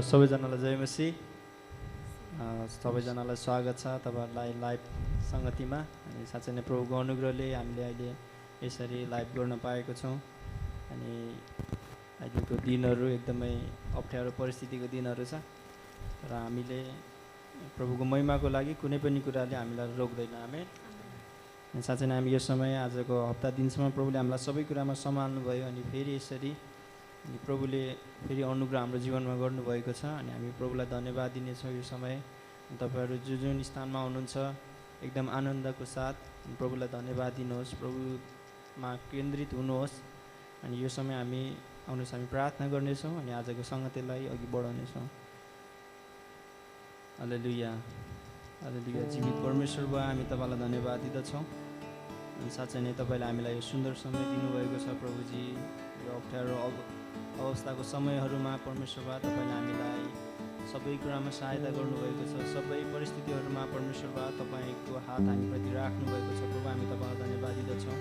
सबैजनालाई जय मसीह। सबैजनालाई स्वागत छ तपाईहरुलाई लाइभ संगतिमा। अनि साँच्चै नै प्रभुको अनुग्रहले हामीले अहिले यसरी लाइभ गर्न पाएको छौं। अनि अहिलेको दिनहरू एकदमै अप्ठ्यारो परिस्थितिको दिनहरू छ, र हामीले प्रभुको महिमाको लागि कुनै पनि कुराले हामीलाई रोक्दैन। आमेन। अनि साँच्चै नै हामी यो समय आजको हप्ता दिनसम्म प्रभुले हामीलाई सबै कुरामा सम्हाल्नु भयो। अनि फेरि यसरी अनि प्रभुले फेरि अनुग्रह हाम्रो जीवनमा गर्नुभएको छ। अनि हामी प्रभुलाई धन्यवाद दिनेछौँ। यो समय तपाईहरु जुन स्थानमा हुनुहुन्छ एकदम आनन्दको साथ प्रभुलाई धन्यवाद दिनुहोस्, प्रभुमा केन्द्रित हुनुहोस्। अनि यो समय हामी आउनुहोस्, हामी प्रार्थना गर्नेछौँ अनि आजको संगतिलाई अघि बढाउनेछौँ। हालेलुया, हालेलुया। जीवित परमेश्वर बुवा, हामी तपाईलाई धन्यवाद दिँदछौँ। अनि साँच्चै नै तपाईले हामीलाई यो सुन्दर समय दिनुभएको छ प्रभुजी। यो अप्ठ्यारो अवस्थाको समयहरूमा परमेश्वर बा तपाईले हामीलाई सबै कुरामा सहायता गर्नुभएको छ। सबै परिस्थितिहरूमा परमेश्वर बा तपाईको हात हामीप्रति राख्नुभएको छ। प्रभु हामी तपाईलाई धन्यवाद दिँदछौँ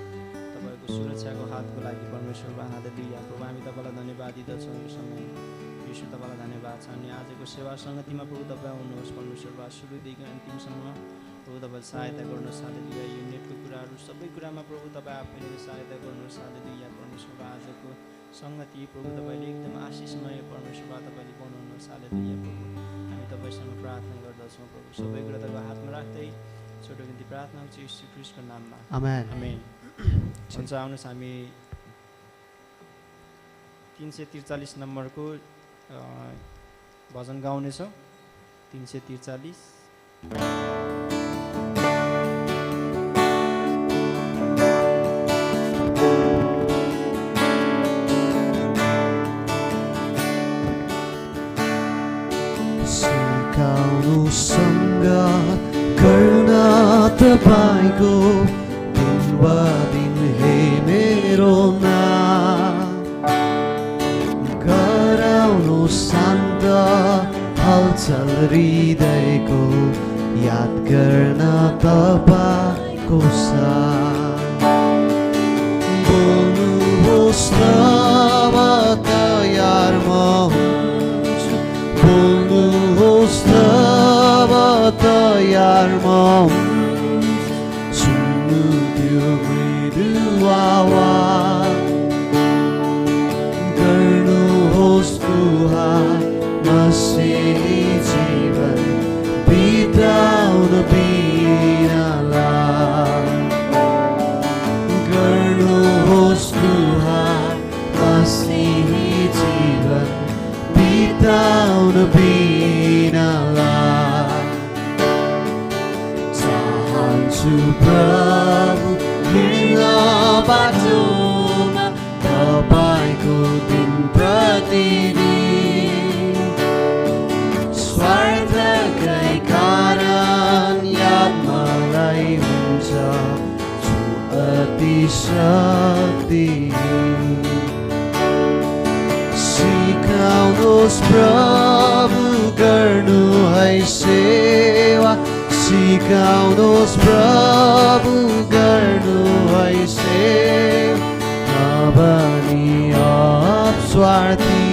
तपाईको सुरक्षाको हातको लागि परमेश्वर बा। हालेलुया। प्रभु हामी तपाईलाई धन्यवाद दिँदछौँ। यो समय यीशु तपाईलाई धन्यवाद छ। अनि आजको सेवा संगतिमा प्रभु तपाईँ आउनुहोस् परमेश्वर बा। सुरुदेखि अन्तिमसम्म प्रभु तपाईले सहायता गर्नुहोस्। हालेलुया। यो नेटको कुराहरू सबै कुरामा प्रभु तपाईँ आफैले सहायता गर्नुहोस्। हालेलुया। परमेश्वर बा आजको संगति प्रभु तपाईले एकदम आशिषमय परमेश्वर बा तपाईले बनाउनुहोस्। हालेलुया। प्रभु हामी तपाईसँग प्रार्थना गर्दछौँ प्रभु। सबै कुरा तपाईको हातमा राख्दै छोटो बिन्ती प्रार्थना गर्छु यीशु ख्रीष्टको नाममा। आमेन। आमेन। हुन्छ, आउनुहोस् हामी 343 नम्बरको भजन गाउनेछौँ। 343। संगात गर्न तपाईको दिन वा दिन हे मेरो नाम गराउनु शान्त हलचल हृदयको याद गर्न तपाईको साथ बोल्नुहोस् तब तयार म हुन्छु। बोल्नुहोस् तब तयार म सुन्नु त्यो मृदु आवाज गर्नुहोस् गुहार मसिही जीवन बिताउन बिनालाई गर्नुहोस् गुहार मसिही जीवन बिताउन बिनालाई चाहन्छु प्रभु हिँड्न बाटोमा तपाईको दिन प्रतिदिन स्वार्थकै कारण याद मलाई हुन्छ छु अति शक्तिहीन सिकाउनुहोस् प्रभु गर्नु है सेवा सिकाउनुहोस् प्रभु गर्नु है सेवा नभनी स्वार्थी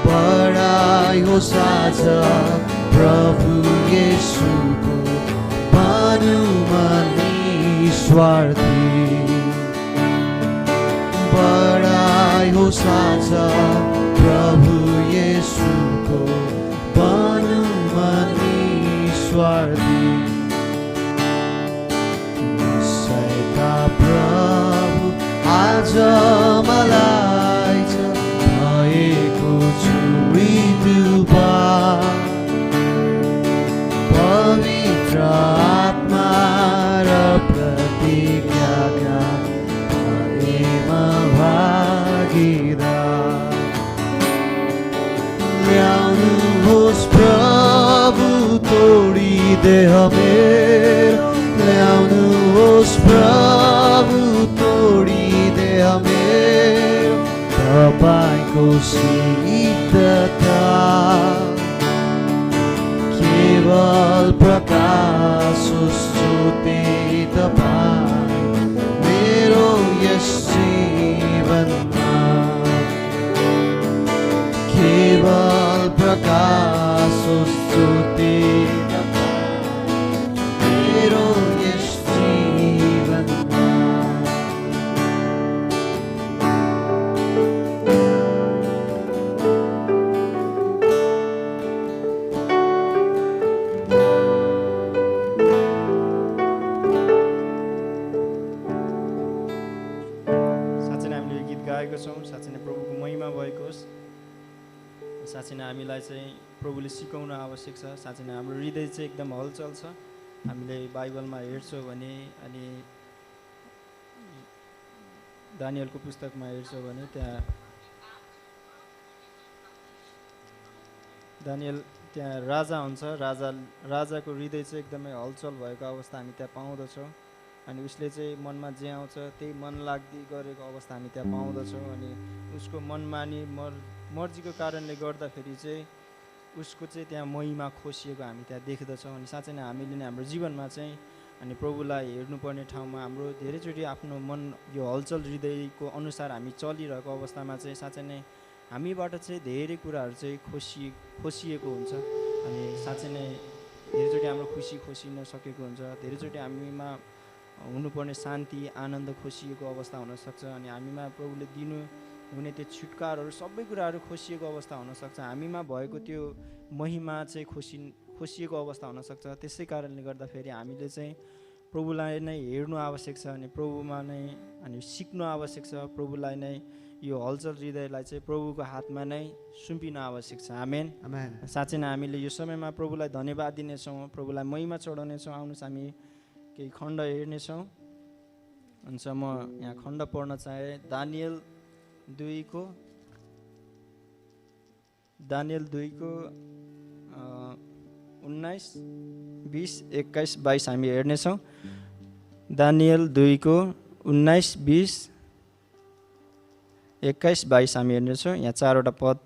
बढाइ होस् आज प्रभु येशूको बनुमा निस्वार्थी बढाइ होस् आज प्रभु येशूको बनुमा निस्वार्थी निश्चयता प्रभु आज मलाई भएको छु मृत्युमा पवित्र आत्मा र प्रतिज्ञाका भएमा भागीदार ल्याउनुहोस् प्रभु तोडी देह मेरो ल्याउनुहोस् प्रभु तोडी देह मेरो तपाईको सिद्धता केवल प्रकाश ज्योति तपाईँ मेरो यस जीवनमा केवल प्रकाश ज्योति मेरो यस जीवनमा साँच्चै नै हामीले यो गीत गाएको छौँ। साँच्चै नै प्रभुको महिमा भएको होस्। साँच्चै नै हामीलाई चाहिँ प्रभुले सिकाउन आवश्यक छ। साँच्चै नै हाम्रो हृदय चाहिँ एकदम हलचल छ। हामीले बाइबलमा हेर्छौँ भने अनि दानियलको पुस्तकमा हेर्छौँ भने त्यहाँ दानियल त्यहाँ राजा हुन्छ। राजाको हृदय चाहिँ एकदमै हलचल भएको अवस्था हामी त्यहाँ पाउँदछौँ। अनि उसले चाहिँ मनमा जे आउँछ त्यही मन लाग्दी गरेको अवस्था हामी त्यहाँ पाउँदछौँ। अनि उसको मनमानी मर्जीको कारणले गर्दाखेरि चाहिँ उसको चाहिँ त्यहाँ महिमा खोसिएको हामी त्यहाँ देख्दछौँ। अनि साँच्चै नै हामीले नै हाम्रो जीवनमा चाहिँ अनि प्रभुलाई हेर्नुपर्ने ठाउँमा हाम्रो धेरैचोटि आफ्नो मन यो हलचल हृदयको अनुसार हामी चलिरहेको अवस्थामा चाहिँ साँच्चै नै हामीबाट चाहिँ धेरै कुराहरू चाहिँ खोसिएको हुन्छ। अनि साँच्चै नै धेरैचोटि हाम्रो खुसी खोसिन सकेको हुन्छ। धेरैचोटि हामीमा हुनुपर्ने शान्ति आनन्द खोसिएको अवस्था हुनसक्छ। अनि हामीमा प्रभुले दिनु हुने त्यो छुटकारहरू सबै कुराहरू खोसिएको अवस्था हुनसक्छ। हामीमा भएको त्यो महिमा चाहिँ खोसिएको अवस्था हुनसक्छ। त्यसै कारणले गर्दाखेरि हामीले चाहिँ प्रभुलाई नै हेर्नु आवश्यक छ। अनि प्रभुमा नै अनि सिक्नु आवश्यक छ। प्रभुलाई नै यो हलचल हृदयलाई चाहिँ प्रभुको हातमा नै सुम्पिनु आवश्यक छ। आमेन आमेन। साँच्चै नै हामीले यो समयमा प्रभुलाई धन्यवाद दिनेछौँ, प्रभुलाई महिमा चढाउनेछौँ। आउनुहोस् हामी केही खण्ड हेर्नेछौँ। हुन्छ म यहाँ खण्ड पढ्न चाहे दानियल 2 को 19, 20, 21, 22 हामी हेर्नेछौँ। दानियल 2 को 19, 20, 21, 22 हामी हेर्नेछौँ। यहाँ 4वटा पद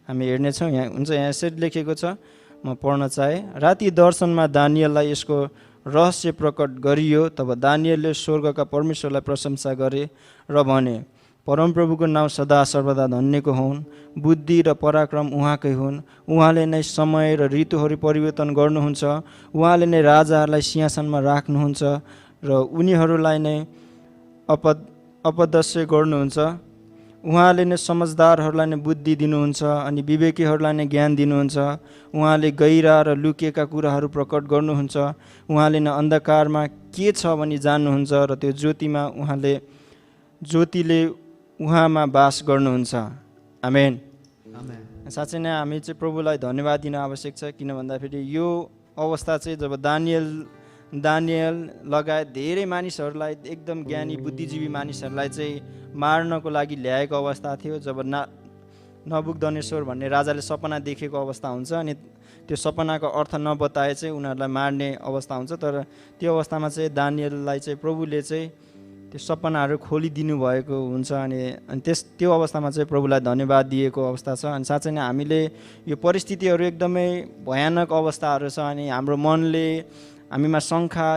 हामी हेर्नेछौँ। यहाँ हुन्छ यहाँ यसरी लेखेको छ, म पढ्न चाहे। राति दर्शनमा दानियललाई यसको रहस्य प्रकट गरियो। तब दानियलले स्वर्गका परमेश्वरलाई प्रशंसा गरे र भने, परमप्रभुको नाउँ सदा सर्वदा धन्यको हुन्। बुद्धि र पराक्रम उहाँकै हुन्। उहाँले नै समय र ऋतुहरू परिवर्तन गर्नुहुन्छ। उहाँले नै राजाहरूलाई सिंहासनमा राख्नुहुन्छ र उनीहरूलाई नै अपदस्य गर्नुहुन्छ। उहाँले नै समझदारहरूलाई नै बुद्धि दिनुहुन्छ अनि विवेकीहरूलाई नै ज्ञान दिनुहुन्छ। उहाँले गहिरा र लुकिएका कुराहरू प्रकट गर्नुहुन्छ। उहाँले नै अन्धकारमा के छ भनी जान्नुहुन्छ र त्यो ज्योतिले उहाँमा बास गर्नुहुन्छ। आमेन। साँच्चै नै हामी चाहिँ प्रभुलाई धन्यवाद दिन आवश्यक छ। किन भन्दाखेरि यो अवस्था चाहिँ जब दानियल लगायत धेरै मानिसहरूलाई एकदम ज्ञानी बुद्धिजीवी मानिसहरूलाई चाहिँ मार्नको लागि ल्याएको अवस्था थियो। जब नबुकदनेश्वर भन्ने राजाले सपना देखेको अवस्था हुन्छ अनि त्यो सपनाको अर्थ नबताए चाहिँ उनीहरूलाई मार्ने अवस्था हुन्छ। तर त्यो अवस्थामा चाहिँ दानियललाई चाहिँ प्रभुले चाहिँ त्यो सपनाहरू खोलिदिनु भएको हुन्छ। अनि त्यो अवस्थामा चाहिँ प्रभुलाई धन्यवाद दिएको अवस्था छ। अनि साँच्चै नै हामीले यो परिस्थितिहरू एकदमै भयानक अवस्थाहरू छ। अनि हाम्रो मनले हामीमा शङ्का,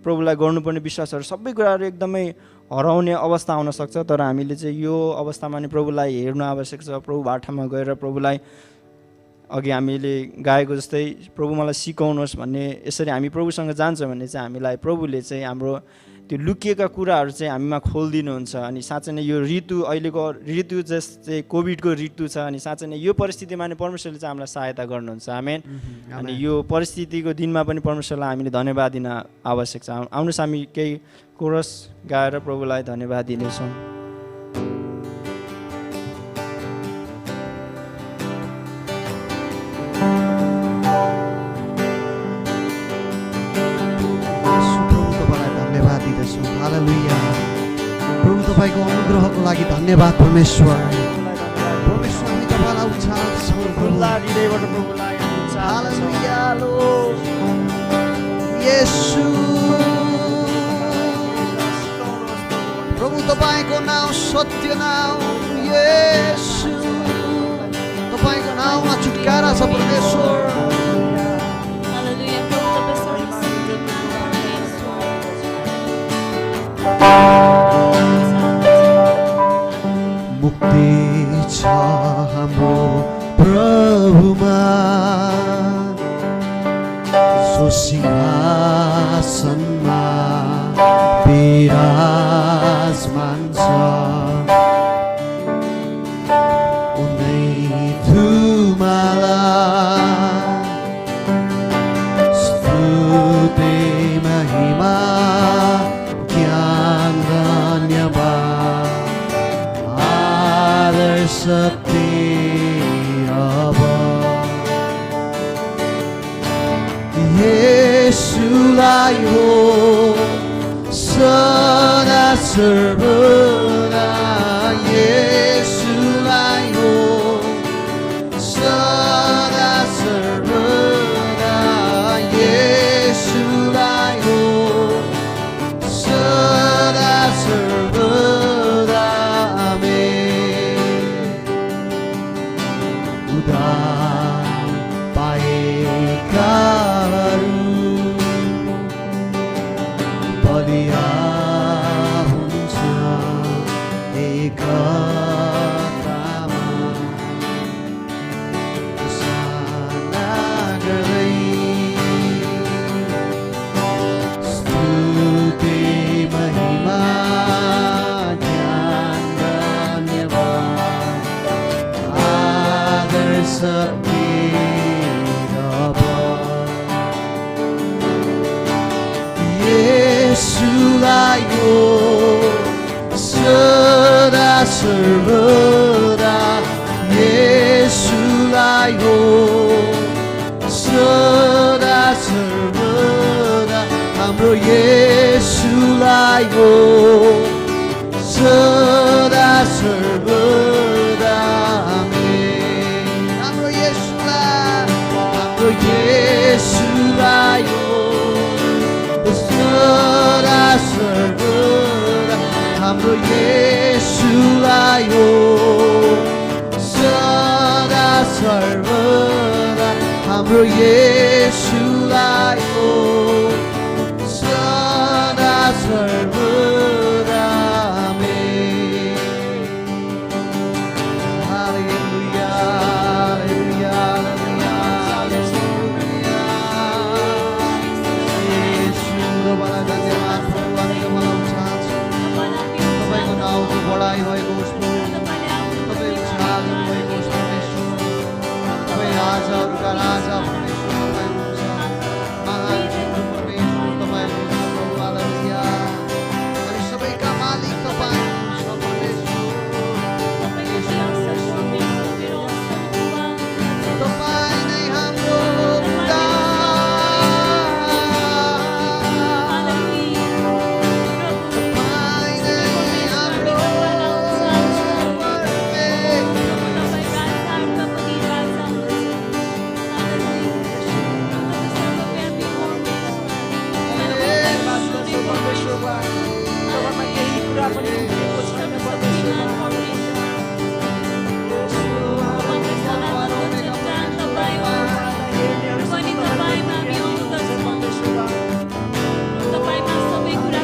प्रभुलाई गर्नुपर्ने विश्वासहरू सबै कुराहरू एकदमै हराउने अवस्था आउनसक्छ। तर हामीले चाहिँ यो अवस्थामा नि प्रभुलाई हेर्नु आवश्यक छ। प्रभु बाटामा गएर प्रभुलाई अघि हामीले गाएको जस्तै प्रभु मलाई सिकाउनुहोस् भन्ने यसरी हामी प्रभुसँग जान्छौँ भने चाहिँ हामीलाई प्रभुले चाहिँ हाम्रो त्यो लुकिएका कुराहरू चाहिँ हामीमा खोलिदिनुहुन्छ। अनि साँच्चै नै यो अहिलेको ऋतु जस्तै कोभिडको ऋतु छ। अनि साँच्चै नै यो परिस्थितिमा नै परमेश्वरले चाहिँ हामीलाई सहायता गर्नुहुन्छ। आमेन। अनि यो परिस्थितिको दिनमा पनि परमेश्वरलाई हामीले धन्यवाद दिन आवश्यक छ। आउनुहोस् हामी केही कोरस गाएर प्रभुलाई धन्यवाद दिनेछौँ। प्रभु तपाईँको अनुग्रहको लागि धन्यवाद परमेश्वर। परमेश्वर हामी तपाईँलाई उचाल्छौँ। खुल्ला हृदयबाट प्रभुलाई हालेलुया। हाम्रा छ परमेश्वर Hallelujah. प्रभु तपाईं सर्वशक्तिमान परमेश्वर। मुक्ति छ हाम्रो प्रभुमा जो सिंहासनमा विराजमान छ उनै धुमाला स्तुति महिमा ज्ञान धन्यवाद आदर शक्ति अब येशूलाई हो सदा सर्वदा येशूलाई हो सदा सर्वदा येशूलाई हो सदा सर्वदा आमेन उद्धार पाएकाहरू बलिया हुन्छ एकतामा साना गर्दै स्तुति महिमा ज्ञान धन्यवाद आदर शक्ति अब येशूलाई हो सदा सर्वदा येशूलाई हो सदा सर्वदा हाम्रो येशूलाई हो सदा सर्वदा आमेन हाम्रो येशूलाई हो सदा सर्वदा हाम्रो येशूलाई हो सदा सर्वदा हाम्रो येशूलाई हो सदा सर्वदा आमेन हालेलुया हालेलुया हालेलुया येशूलाई धन्यवाद प्रभु हामी मनाउन चाहन्छौँ तपाईको नाउँको बढाइ भएको होस् प्रभु तपाईको छाल भएको होस् परमेश्वर तपाईँ राजाहरूका राजा परमेश्वर तपाईँ हुनुहुन्छ महान जित्नु परमेश्वर तपाईँ हुनुहुन्छ प्रभु हालेलुया हामी सबैका मालिक तपाईँ हुनुहुन्छ परमेश्वर तपाईँ नै हाम्रो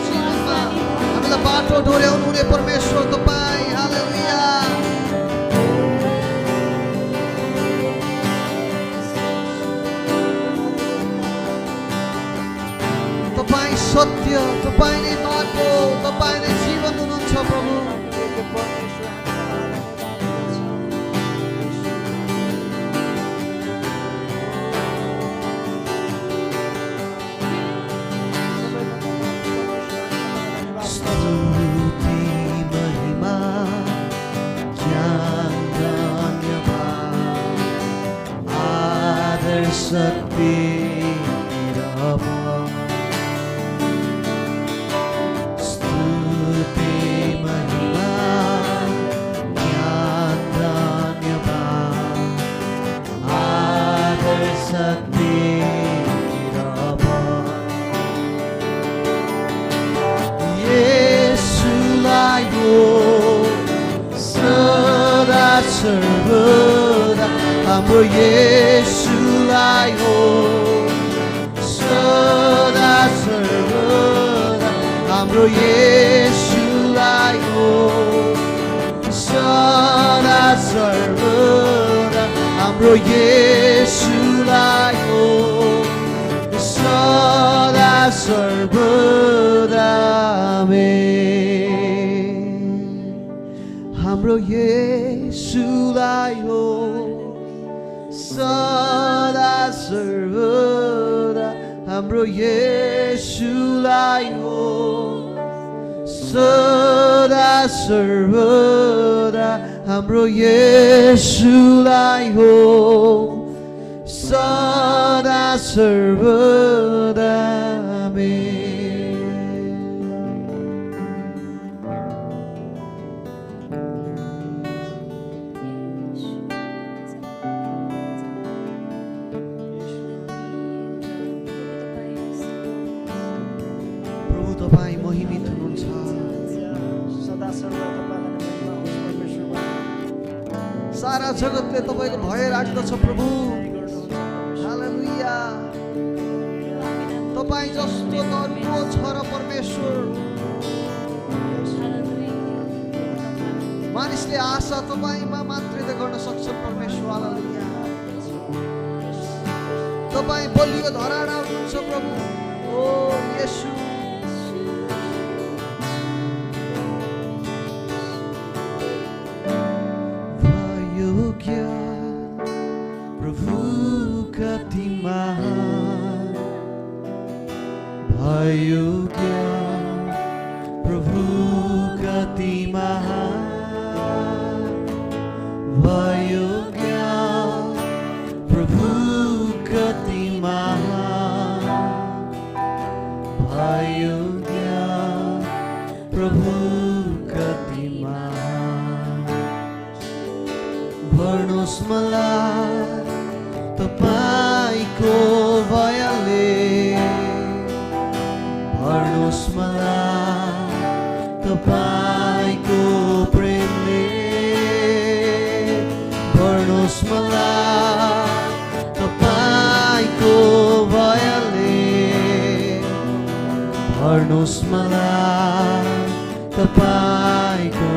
हामीलाई बाटो डोर्याउनु हुने परमेश्वर तपाईँ हालेलुया तपाईँ सत्य तपाईँ नै बाटो तपाईँ नै जीवन हुनुहुन्छ प्रभु स्तुति महिमा ज्ञान धन्यवाद आदर शक्ति अब स्तुति महिमा ज्ञान धन्यवाद आदर शक्ति अब येशूलाई हो सदा सर्वदा हाम्रो येशूलाई हो सदा सर्वदा हाम्रो येशूलाई हो सदा सर्वदा हाम्रो येशूलाई हो सदा सर्वदा हाम्रो येशूलाई हो सदा सर्वदा हाम्रो येशूलाई हो सदा सर्वदा हाम्रो येशूलाई हो सदा सर्वदा तपाईं महिमित हुनुहुन्छ सदा सर्वदा तपाईलाई महिमा होस् परमेश्वर। सारा जगतले तपाईको भय राख्दछ प्रभु हालेलुया तपाईं जस्तो त अरू को छ र परमेश्वर मानिसले आशा तपाईमा मात्रै त गर्न सक्छ परमेश्वर हालेलुया तपाईं बलियो धराना हुनुहुन्छ प्रभु ओ येशू प्रभु कति महान भयो ज्ञान प्रभु कति महान भयो ज्ञान प्रभु कति महान भयो ज्ञान प्रभु कति महान भन्नुहोस् मलाई तपाईको भयले भन्नुहोस् मलाई तपाईको प्रेमले भन्नुहोस् मलाई तपाईको भयले भन्नुहोस् मलाई तपाईको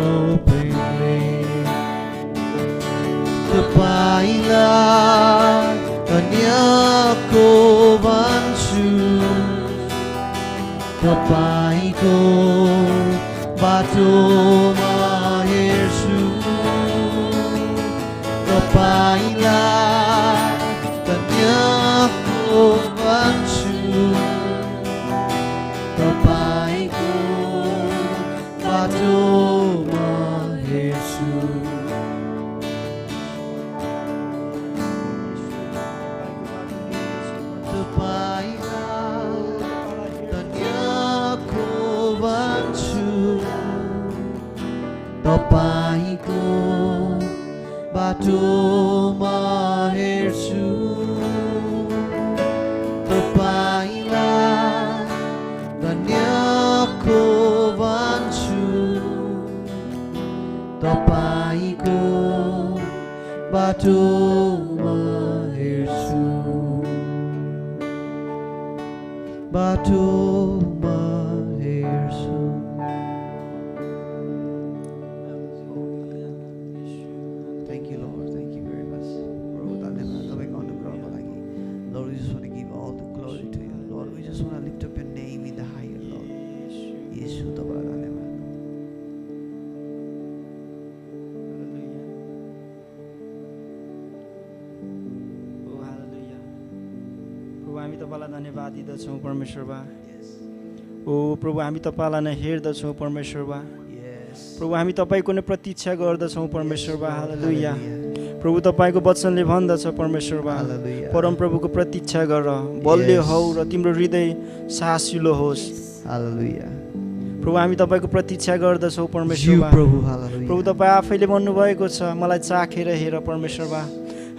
प्रेमले तपाईलाई धन्यको भन्छु तपाईको बाटोमा हेर्छु तपाईलाई धन्यको भन्छु तपाईको बाटोमा हेर्छु तपाईको बाटोमा हेर्छु तपाईलाई धन्यको भन्छु तपाईको बाटोमा हेर्छु बाटोमा हेर्छु हामी तपाईलाई धन्यवाद दिदछौँ परमेश्वर बा ओ प्रभु हामी तपाईलाई नै हेर्दछौँ परमेश्वर बा प्रभु हामी तपाईको नै प्रतीक्षा गर्दछौँ परमेश्वर बा हालेलुया प्रभु तपाईको वचनले भन्दछ परमेश्वर बा परम प्रभुको प्रतीक्षा गर बलियो हौ र तिम्रो हृदय साहसिलो होस् हालेलुया प्रभु हामी तपाईको प्रतीक्षा गर्दछौँ परमेश्वर बा प्रभु तपाईँ आफैले भन्नुभएको छ मलाई चाखेर हेर परमेश्वर बा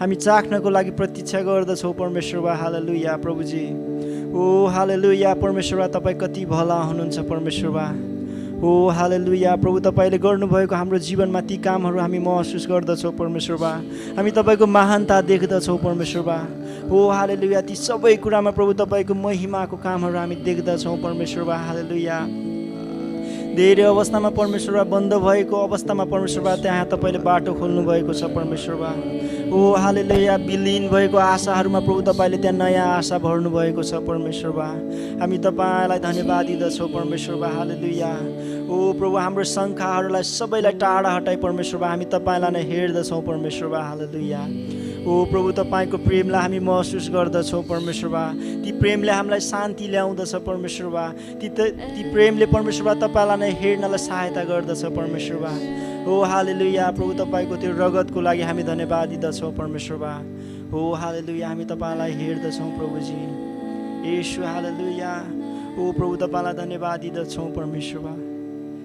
हामी चाख्नको लागि प्रतीक्षा गर्दछौँ परमेश्वर बा हालेलुया प्रभुजी ओ हालेलुया परमेश्वर बा तपाईँ कति भला हुनुहुन्छ परमेश्वर बा हो हालेलुया प्रभु तपाईँले गर्नुभएको हाम्रो जीवनमा ती कामहरू हामी महसुस गर्दछौँ परमेश्वरबा हामी तपाईँको महानता देख्दछौँ परमेश्वरबा हो हालेलुया ती सबै कुरामा प्रभु तपाईँको महिमाको कामहरू हामी देख्दछौँ परमेश्वरबा हालेलुया धेरै अवस्थामा परमेश्वरबा बन्द भएको अवस्थामा परमेश्वरबा त्यहाँ तपाईँले बाटो खोल्नु भएको छ परमेश्वरबा हो हालेलुया विलीन भएको आशाहरूमा प्रभु तपाईँले त्यहाँ नयाँ आशा भर्नु भएको छ परमेश्वरबा हामी तपाईँलाई धन्यवाद दिँदछौँ परमेश्वरबा हालेलुया ओ प्रभु हाम्रो शङ्काहरूलाई सबैलाई टाढा हटाई परमेश्वरबा हामी तपाईँलाई नै हेर्दछौँ परमेश्वरबा हालेलुया ओ प्रभु तपाईँको प्रेमलाई हामी महसुस गर्दछौँ परमेश्वरबा ती प्रेमले हामीलाई शान्ति ल्याउँदछ परमेश्वरबा ती प्रेमले परमेश्वरबा तपाईँलाई नै हेर्नलाई सहायता गर्दछ परमेश्वरबा हो हालेलुया प्रभु तपाईँको त्यो रगतको लागि हामी धन्यवाद दिँदछौँ परमेश्वरबा हो हालेलुया हामी तपाईँलाई हेर्दछौँ प्रभुजी येशू हालेलुया ओ प्रभु तपाईँलाई धन्यवाद दिँदछौँ परमेश्वरबा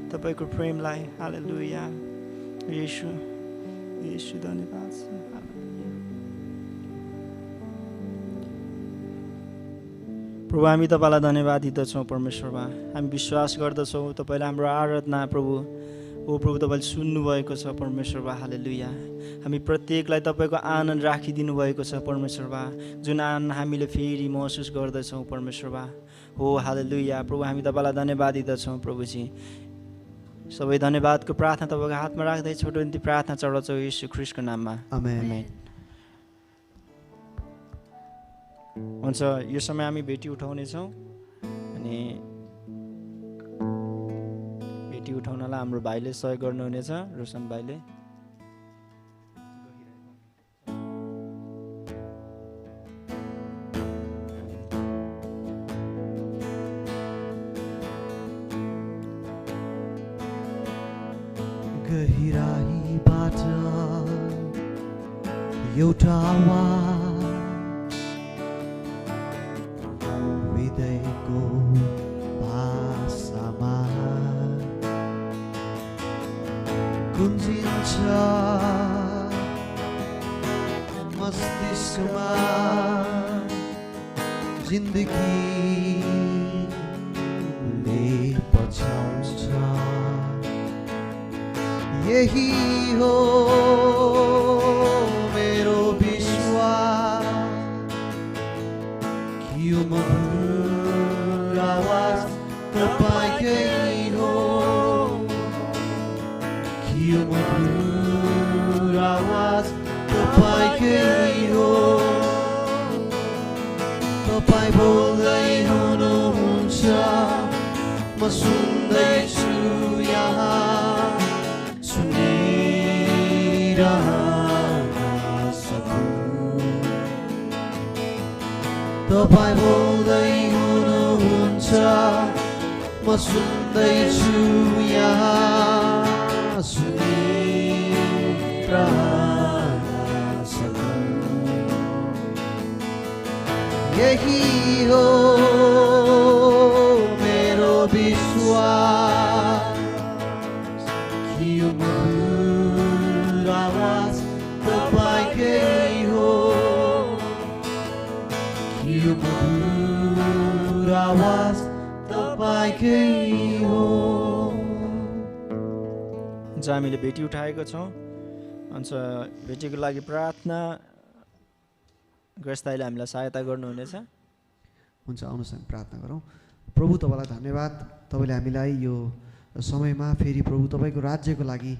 तपाईँको प्रेमलाई हालेलुया येशू येशू धन्यवाद छ प्रभु हामी तपाईँलाई धन्यवाद दिँदछौँ परमेश्वरमा हामी विश्वास गर्दछौँ तपाईँले हाम्रो आराधना प्रभु ओ प्रभु तपाईँले सुन्नुभएको छ परमेश्वरमा हालेलुया हामी प्रत्येकलाई तपाईँको आनन्द राखिदिनु भएको छ परमेश्वरमा जुन आनन्द हामीले फेरि महसुस गर्दछौँ परमेश्वरमा हो हालेलुया प्रभु हामी तपाईँलाई धन्यवाद दिँदछौँ प्रभुजी सबै धन्यवादको प्रार्थना तपाईँको हातमा राख्दै छोटो निम्ति प्रार्थना चढाउँछौँ येशू ख्रीष्टको नाममा आमेन हुन्छ यो समय हामी भेटी उठाउनेछौँ अनि भेटी उठाउनलाई हाम्रो भाइले सहयोग गर्नुहुनेछ रोशन भाइले गहिराईबाट एउटा आवाज हृदयको भाषामा गुन्जिन्छ मस्तिष्कमा जिन्दगीले पछ्याउँछ यही हो मेरो विश्वास कि यो मधुर आवाज तपाईकै हो कि यो मधुर आवाज तपाईकै हो तपाईँ बोल्दै हुनुहुन्छ म सुन्दैछु यहाँ तपाईँ बोल्दै हुनुहुन्छ म सुन्दैछु यहाँ सुनिरहन सकूँ यही हो मेरो विश्वास कि यो मधुर आवाज तपाईकै हो कि यो मधुर आवाज तपाईकै हो हुन्छ हामीले भेटी उठाएको छौँ हुन्छ भेटीको लागि प्रार्थना ग्रस्ताइले हामीलाई सहायता गर्नुहुनेछ हुन्छ आउनुहोस् हामी प्रार्थना गरौँ प्रभु तपाईँलाई धन्यवाद तपाईँले हामीलाई यो समयमा फेरि प्रभु तपाईँको राज्यको लागि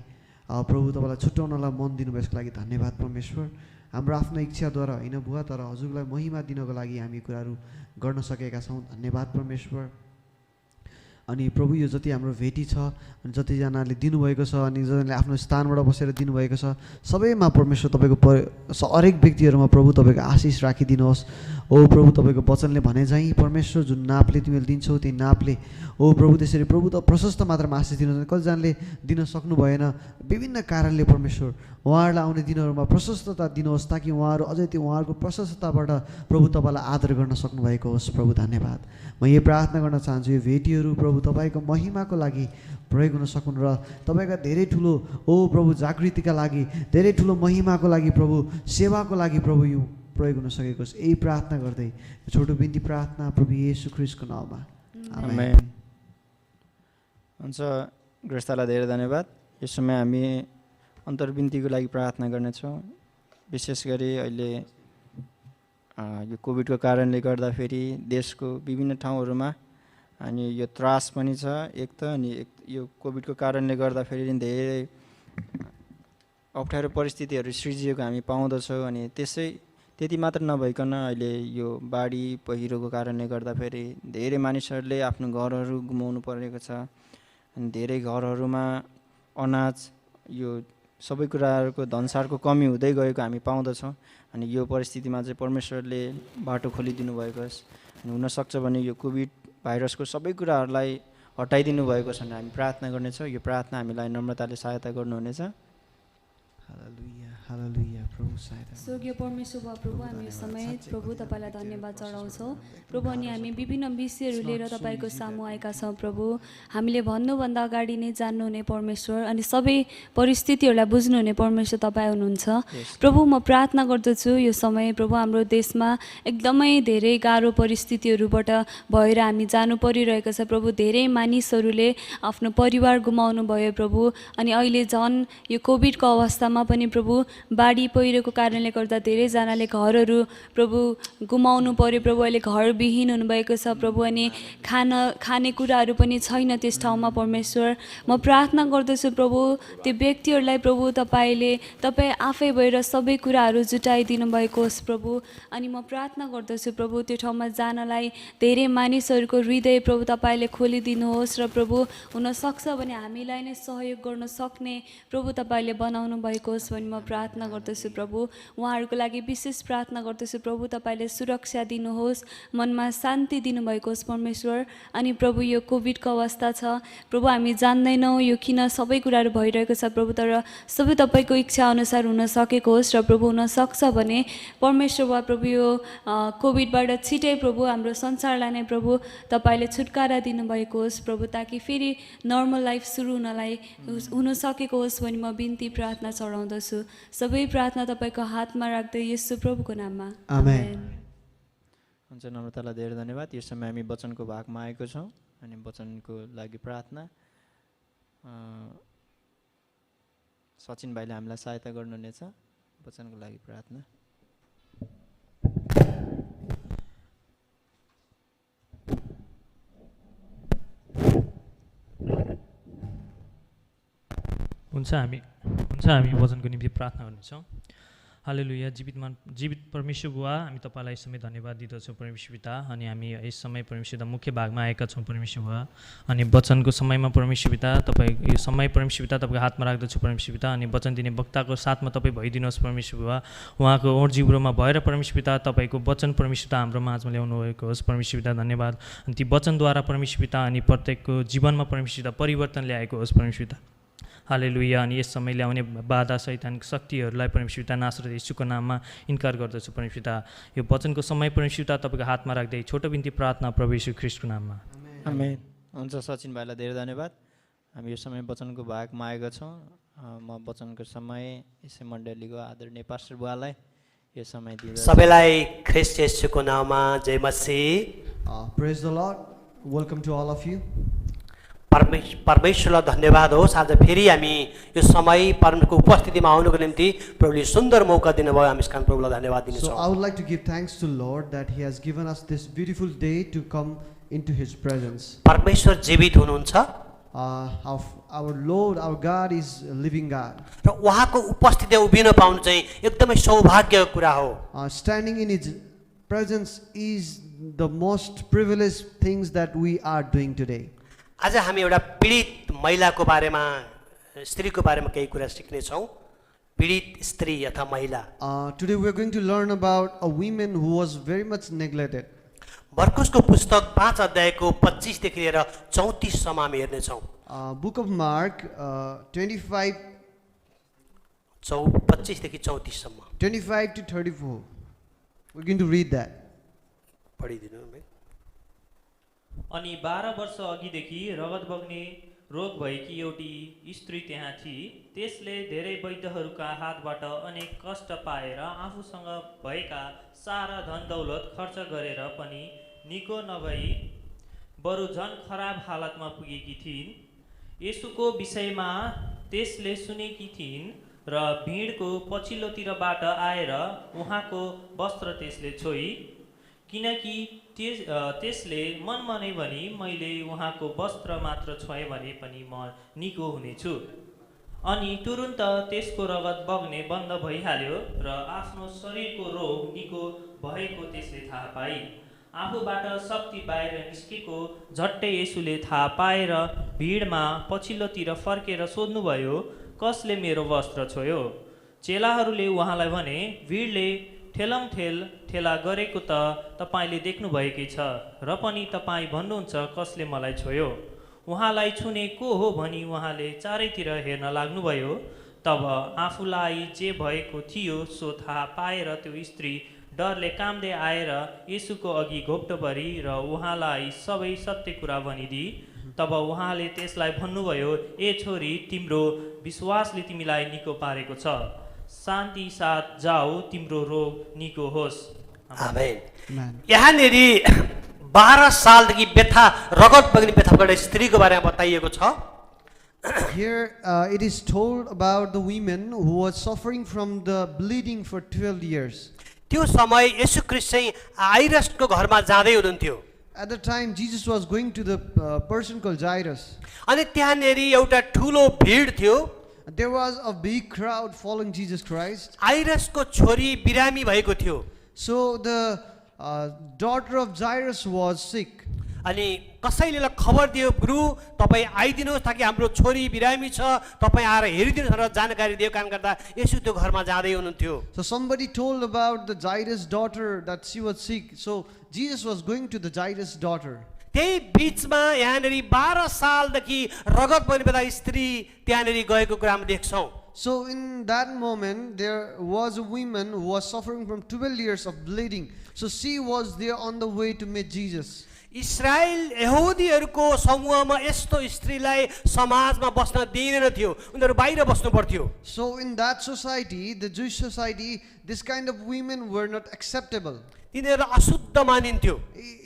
प्रभु तपाईँलाई छुट्याउनलाई मन दिनुभएसको लागि धन्यवाद परमेश्वर हाम्रो आफ्नो इच्छाद्वारा होइन बुवा तर हजुरलाई महिमा दिनको लागि हामी कुराहरू गर्न सकेका छौँ धन्यवाद परमेश्वर अनि प्रभु यो जति हाम्रो भेटी छ अनि जतिजनाले दिनुभएको छ अनि जतिजनाले आफ्नो स्थानबाट बसेर दिनुभएको छ सबैमा परमेश्वर तपाईँको हरेक व्यक्तिहरूमा प्रभु तपाईँको आशिष राखिदिनुहोस् ओ प्रभु तपाईँको वचनले भने चाहिँ परमेश्वर जुन नापले तिमीले दिन्छौ त्यही नापले ओ प्रभु त्यसरी प्रभु त प्रशस्त मात्रामा आशिष दिनुहुन्छ कतिजनाले दिन सक्नु भएन विभिन्न कारणले परमेश्वर उहाँहरूलाई आउने दिनहरूमा प्रशस्तता दिनुहोस् ताकि उहाँहरू अझै त्यो उहाँहरूको प्रशस्तताबाट प्रभु तपाईँलाई आदर गर्न सक्नुभएको होस् प्रभु धन्यवाद म यो प्रार्थना गर्न चाहन्छु यो भेटीहरू प्रभु तपाईँको महिमाको लागि प्रयोग हुन सकुन् र तपाईँका धेरै ठुलो ओ प्रभु जागृतिका लागि धेरै ठुलो महिमाको लागि प्रभु सेवाको लागि प्रभु यो प्रयोग हुन सकेको होस् यही प्रार्थना गर्दै छोटो बिन्ती प्रार्थना प्रभु येशू ख्रीष्टको नाममा आमेन हुन्छ ग्रस्तालाई धेरै धन्यवाद। यस समय हामी अन्तर्विन्तीको लागि प्रार्थना गर्नेछौँ। विशेष गरी अहिले यो कोभिडको कारणले गर्दाखेरि देशको विभिन्न ठाउँहरूमा अनि यो त्रास पनि छ एक त, अनि यो कोभिडको कारणले गर्दाखेरि धेरै अप्ठ्यारो परिस्थितिहरू सृजिएको हामी पाउँदछौँ। अनि त्यति मात्र नभइकन अहिले यो बाढी पहिरोको कारणले गर्दाखेरि धेरै मानिसहरूले आफ्नो घरहरू गुमाउनु परेको छ। अनि धेरै घरहरूमा अनाज यो सबै कुराहरूको धनसारको कमी हुँदै गएको हामी पाउँदछौँ। अनि यो परिस्थितिमा चाहिँ परमेश्वरले बाटो खोलिदिनु भएको छ। अनि हुनसक्छ भने यो कोभिड भाइरसको सबै कुराहरूलाई हटाइदिनु भएको छ भने हामी प्रार्थना गर्नेछौँ। यो प्रार्थना हामीलाई नम्रताले सहायता गर्नुहुनेछ। हालेलुया हालेलुया प्रभु सहायता स्वर्गीय परमेश्वर वा प्रभु, हामी यो समय प्रभु तपाईँलाई धन्यवाद चढाउँछौँ प्रभु। अनि हामी विभिन्न विषयहरू लिएर तपाईँको सामु आएका छौँ प्रभु। हामीले भन्नुभन्दा अगाडि नै जान्नुहुने परमेश्वर अनि सबै परिस्थितिहरूलाई बुझ्नुहुने परमेश्वर तपाईँ हुनुहुन्छ प्रभु। म प्रार्थना गर्दछु यो समय प्रभु, हाम्रो देशमा एकदमै धेरै गाह्रो परिस्थितिहरूबाट भएर हामी जानु परिरहेको छ प्रभु। धेरै मानिसहरूले आफ्नो परिवार गुमाउनु भयो प्रभु। अनि अहिले झन् यो कोभिडको अवस्थामा पनि प्रभु, बाढी पहिरोको कारणले गर्दा धेरैजनाले घरहरू प्रभु गुमाउनु पर्यो प्रभु। अहिले घरविहीन हुनुभएको छ प्रभु। अनि खानेकुराहरू पनि छैन त्यस ठाउँमा परमेश्वर। म प्रार्थना गर्दछु प्रभु, त्यो व्यक्तिहरूलाई प्रभु तपाईँ आफै भएर सबै कुराहरू जुटाइदिनु भएको होस् प्रभु। अनि म प्रार्थना गर्दछु प्रभु, त्यो ठाउँमा जानलाई धेरै मानिसहरूको हृदय प्रभु तपाईँले खोलिदिनुहोस्। र प्रभु हुनसक्छ भने हामीलाई नै सहयोग गर्न सक्ने प्रभु तपाईँले बनाउनु भएको होस् भने म प्रार्थना गर्दछु प्रभु। उहाँहरूको लागि विशेष प्रार्थना गर्दछु प्रभु, तपाईँले सुरक्षा दिनुहोस्, मनमा शान्ति दिनुभएको होस् परमेश्वर। अनि प्रभु यो कोभिडको अवस्था छ प्रभु, हामी जान्दैनौँ यो किन सबै कुराहरू भइरहेको छ प्रभु, तर सबै तपाईँको इच्छा अनुसार हुन सकेको होस्। र प्रभु हुनसक्छ भने परमेश्वर वा प्रभु यो कोभिडबाट छिटै प्रभु हाम्रो संसारलाई नै प्रभु तपाईँले छुटकारा दिनुभएको होस् प्रभु, ताकि फेरि नर्मल लाइफ सुरु हुन सकेको होस् भने म बिन्ती प्रार्थना चढाउँदछु। सबै प्रार्थना तपाईँको हातमा राख्दै येशू प्रभुको नाममा आमेन। हुन्छ नम्रतालाई धेरै धन्यवाद। यस समय हामी वचनको भागमा आएको छौँ अनि वचनको लागि प्रार्थना सचिन भाइले हामीलाई सहायता गर्नुहुनेछ। वचनको लागि प्रार्थना। हुन्छ हामी वचनको निम्ति प्रार्थना गर्नेछौँ। हालेलुया। जीवित परमेश्वर बुवा, हामी तपाईँलाई यस समय धन्यवाद दिँदछौँ परमेश्वर पिता। अनि हामी यस समय परमेश्वर पिता मुख्य भागमा आएका छौँ परमेश्वर बुवा। अनि वचनको समयमा परमेश्वर पिता तपाईँ यो समय परमेश्वर पिता तपाईँको हातमा राख्दछु परमेश्वर पिता। अनि वचन दिने वक्ताको साथमा तपाईँ भइदिनुहोस् परमेश्वर बुवा। उहाँको ओर जिब्रोमा भएर परमेश्वर पिता तपाईँको वचन परमेश्वर पिता हाम्रो माझमा ल्याउनु भएको होस् परमेश्वर पिता। धन्यवाद। अनि ती वचनद्वारा परमेश्वर पिता अनि प्रत्येकको जीवनमा परमेश्वर पिता परिवर्तन ल्याएको होस् परमेश्वर पिता। हालेलुया। अनि यस समय ल्याउने बाधा सैतानिक शक्तिहरूलाई परमेश्वर पिता नासरत येशूको नाममा इन्कार गर्दछु परमेश्वर पिता। यो वचनको समय परमेश्वर पिता तपाईँको हातमा राख्दै छोटो बिन्ती प्रार्थना प्रभु येशू ख्रीष्टको नाममा आमेन। हुन्छ सचिन भाइलाई धेरै धन्यवाद। हामी यो समय वचनको भागमा आएका छौँ। म वचनको समय यसै मण्डलीको आदरणीय पास्टर बुवालाई यो समय दिँदै सबैलाई ख्रीष्ट येशूको नाममा जय मसीह। Praise the Lord. Welcome to all of you. परमेश्वरलाई धन्यवाद होस्। आज फेरि हामी यो समय परमेश्वरको उपस्थितिमा आउनुको निम्ति प्रभुले सुन्दर मौका दिनुभयो। हामी यसकारण प्रभुलाई धन्यवाद दिन्छौँ। So I would like to give thanks to Lord that He has given us this beautiful day to come into His presence. परमेश्वर जीवित हुनुहुन्छ। Our Lord, our God is a living God. र उहाँको उपस्थिति उभिन पाउनु चाहिँ एकदमै सौभाग्यको कुरा हो। Standing in His presence is the most privileged things that we are doing today. आज हामी एउटा पीडित महिलाको बारेमा स्त्रीको बारेमा केही कुरा सिक्नेछौँ। पीडित स्त्री अथवा महिला। Today we are going to learn about a woman who was very much neglected. मर्कुसको पुस्तक 5 अध्यायको 25 देखि लिएर 34 सम्म हामी हेर्नेछौँ। Book of Mark 25 देखि 34 सम्म 25 to 34. We're going to read that. पढिदिनु। अनि 12 वर्ष अघिदेखि रगत बग्ने रोग भएकी एउटी स्त्री त्यहाँ थिई। त्यसले धेरै वैद्यहरूका हातबाट अनेक कष्ट पाएर आफूसँग भएका सारा धन दौलत खर्च गरेर पनि निको नभई बरु झन खराब हालतमा पुगेकी थिइन्। येशूको विषयमा त्यसले सुनेकी थिइन् र भिडको पछिल्लोतिरबाट आएर उहाँको वस्त्र त्यसले छोई, किनकि त्यसले मनमा नै भनी मैले उहाँको वस्त्र मात्र छोएँ भने पनि म निको हुनेछु। अनि तुरुन्त त्यसको रगत बग्ने बन्द भइहाल्यो र आफ्नो शरीरको रोग निको भएको त्यसले थाहा पाई। आफूबाट शक्ति बाहिर निस्केको झट्टै येशूले थाहा पाएर भिडमा पछिल्लोतिर फर्केर सोध्नुभयो, कसले मेरो वस्त्र छोयो? चेलाहरूले उहाँलाई भने, भिडले ठेलमठेल ठेला गरेको त तपाईँले देख्नुभएकै छ, र पनि तपाईँ भन्नुहुन्छ कसले मलाई छोयो? उहाँलाई छुने को हो भनी उहाँले चारैतिर हेर्न लाग्नुभयो। तब आफूलाई जे भएको थियो सो थाहा पाएर त्यो स्त्री डरले काम्दै आएर येशूको अघि घोप्टो परी र उहाँलाई सबै सत्य कुरा भनिदिई। तब उहाँले त्यसलाई भन्नुभयो, ए छोरी, तिम्रो विश्वासले तिमीलाई निको पारेको छ, शान्ति साथ जाऊ, तिम्रो रोग निको होस्। आमेन। यहाँनेरि 12 सालदेखि व्यथा रगत बग्ने व्यथा गर्ने स्त्रीको बारेमा बताइएको छ। Here it is told about the women who was suffering from the bleeding for 12 years. त्यो समय येशू ख्रीष्ट चाहिँ आइरसको घरमा जाँदै हुनुहुन्थ्यो। At the time Jesus was going to the person called Jairus. अनि त्यहाँनेरि एउटा ठुलो भिड थियो। There was a big crowd following Jesus Christ. आइरसको छोरी बिरामी भएको थियो। So the daughter of Jairus was sick. अनि कसैले खबर दियो, गुरु तपाईँ आइदिनुहोस् ताकि हाम्रो छोरी बिरामी छ, तपाईँ आएर हेरिदिनुहोस् भनेर जानकारी दिएको कारणले गर्दा येशू त्यो घरमा जाँदै हुनुहुन्थ्यो। So somebody told about the Jairus daughter that she was sick. So Jesus was going to the Jairus daughter. त्यही बिचमा यहाँनेरि 12 सालदेखि रगत बग्ने बेला स्त्री त्यहाँनेरि गएको कुरा हामी देख्छौँ। So in that moment there was a woman who was suffering from 12 years of bleeding. So she was there on the way to meet Jesus. Israel यहुदीहरूको समूहमा यस्तो स्त्रीलाई समाजमा बस्न दिइँदैन थियो, उनीहरू बाहिर बस्नु पर्थ्यो। So in that society, the Jewish society, this kind of women were not acceptable. तिनीहरू अशुद्ध मानिन्थ्यो।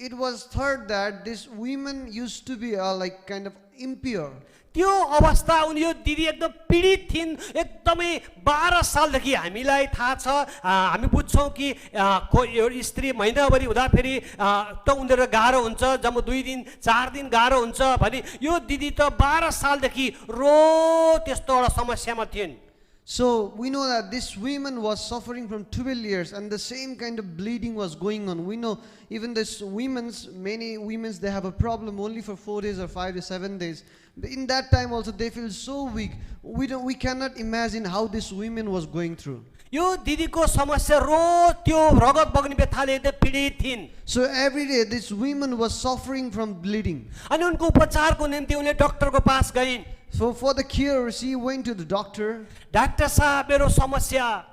It was thought that these women used to be like kind of impure. त्यो अवस्था उनी यो दिदी एकदम पीडित थिइन्, एकदमै 12 सालदेखि हामीलाई थाहा छ, हामी बुझ्छौँ कि एउटा स्त्री महिनाभरि हुँदाखेरि त उनीहरू गाह्रो हुन्छ, जम्मा 2 दिन 4 दिन गाह्रो हुन्छ भने यो दिदी त 12 सालदेखि त्यस्तो एउटा समस्यामा थिइन्। So we know that this woman was suffering from 12 years and the same kind of bleeding was going on. We know even this many women's, they have a problem only for 4 days or 5 to 7 days. In that time also they feel so weak. We cannot imagine how this woman was going through. यो दिदीको समस्या त्यो रगत बग्ने व्यथाले एकदम पीडित थिइन्। So every day this woman was suffering from bleeding. अनि उनको उपचारको निम्ति उनले डाक्टरको पास गइन्। So for the cure she went to the doctor. Doctor साहब मेरो समस्या।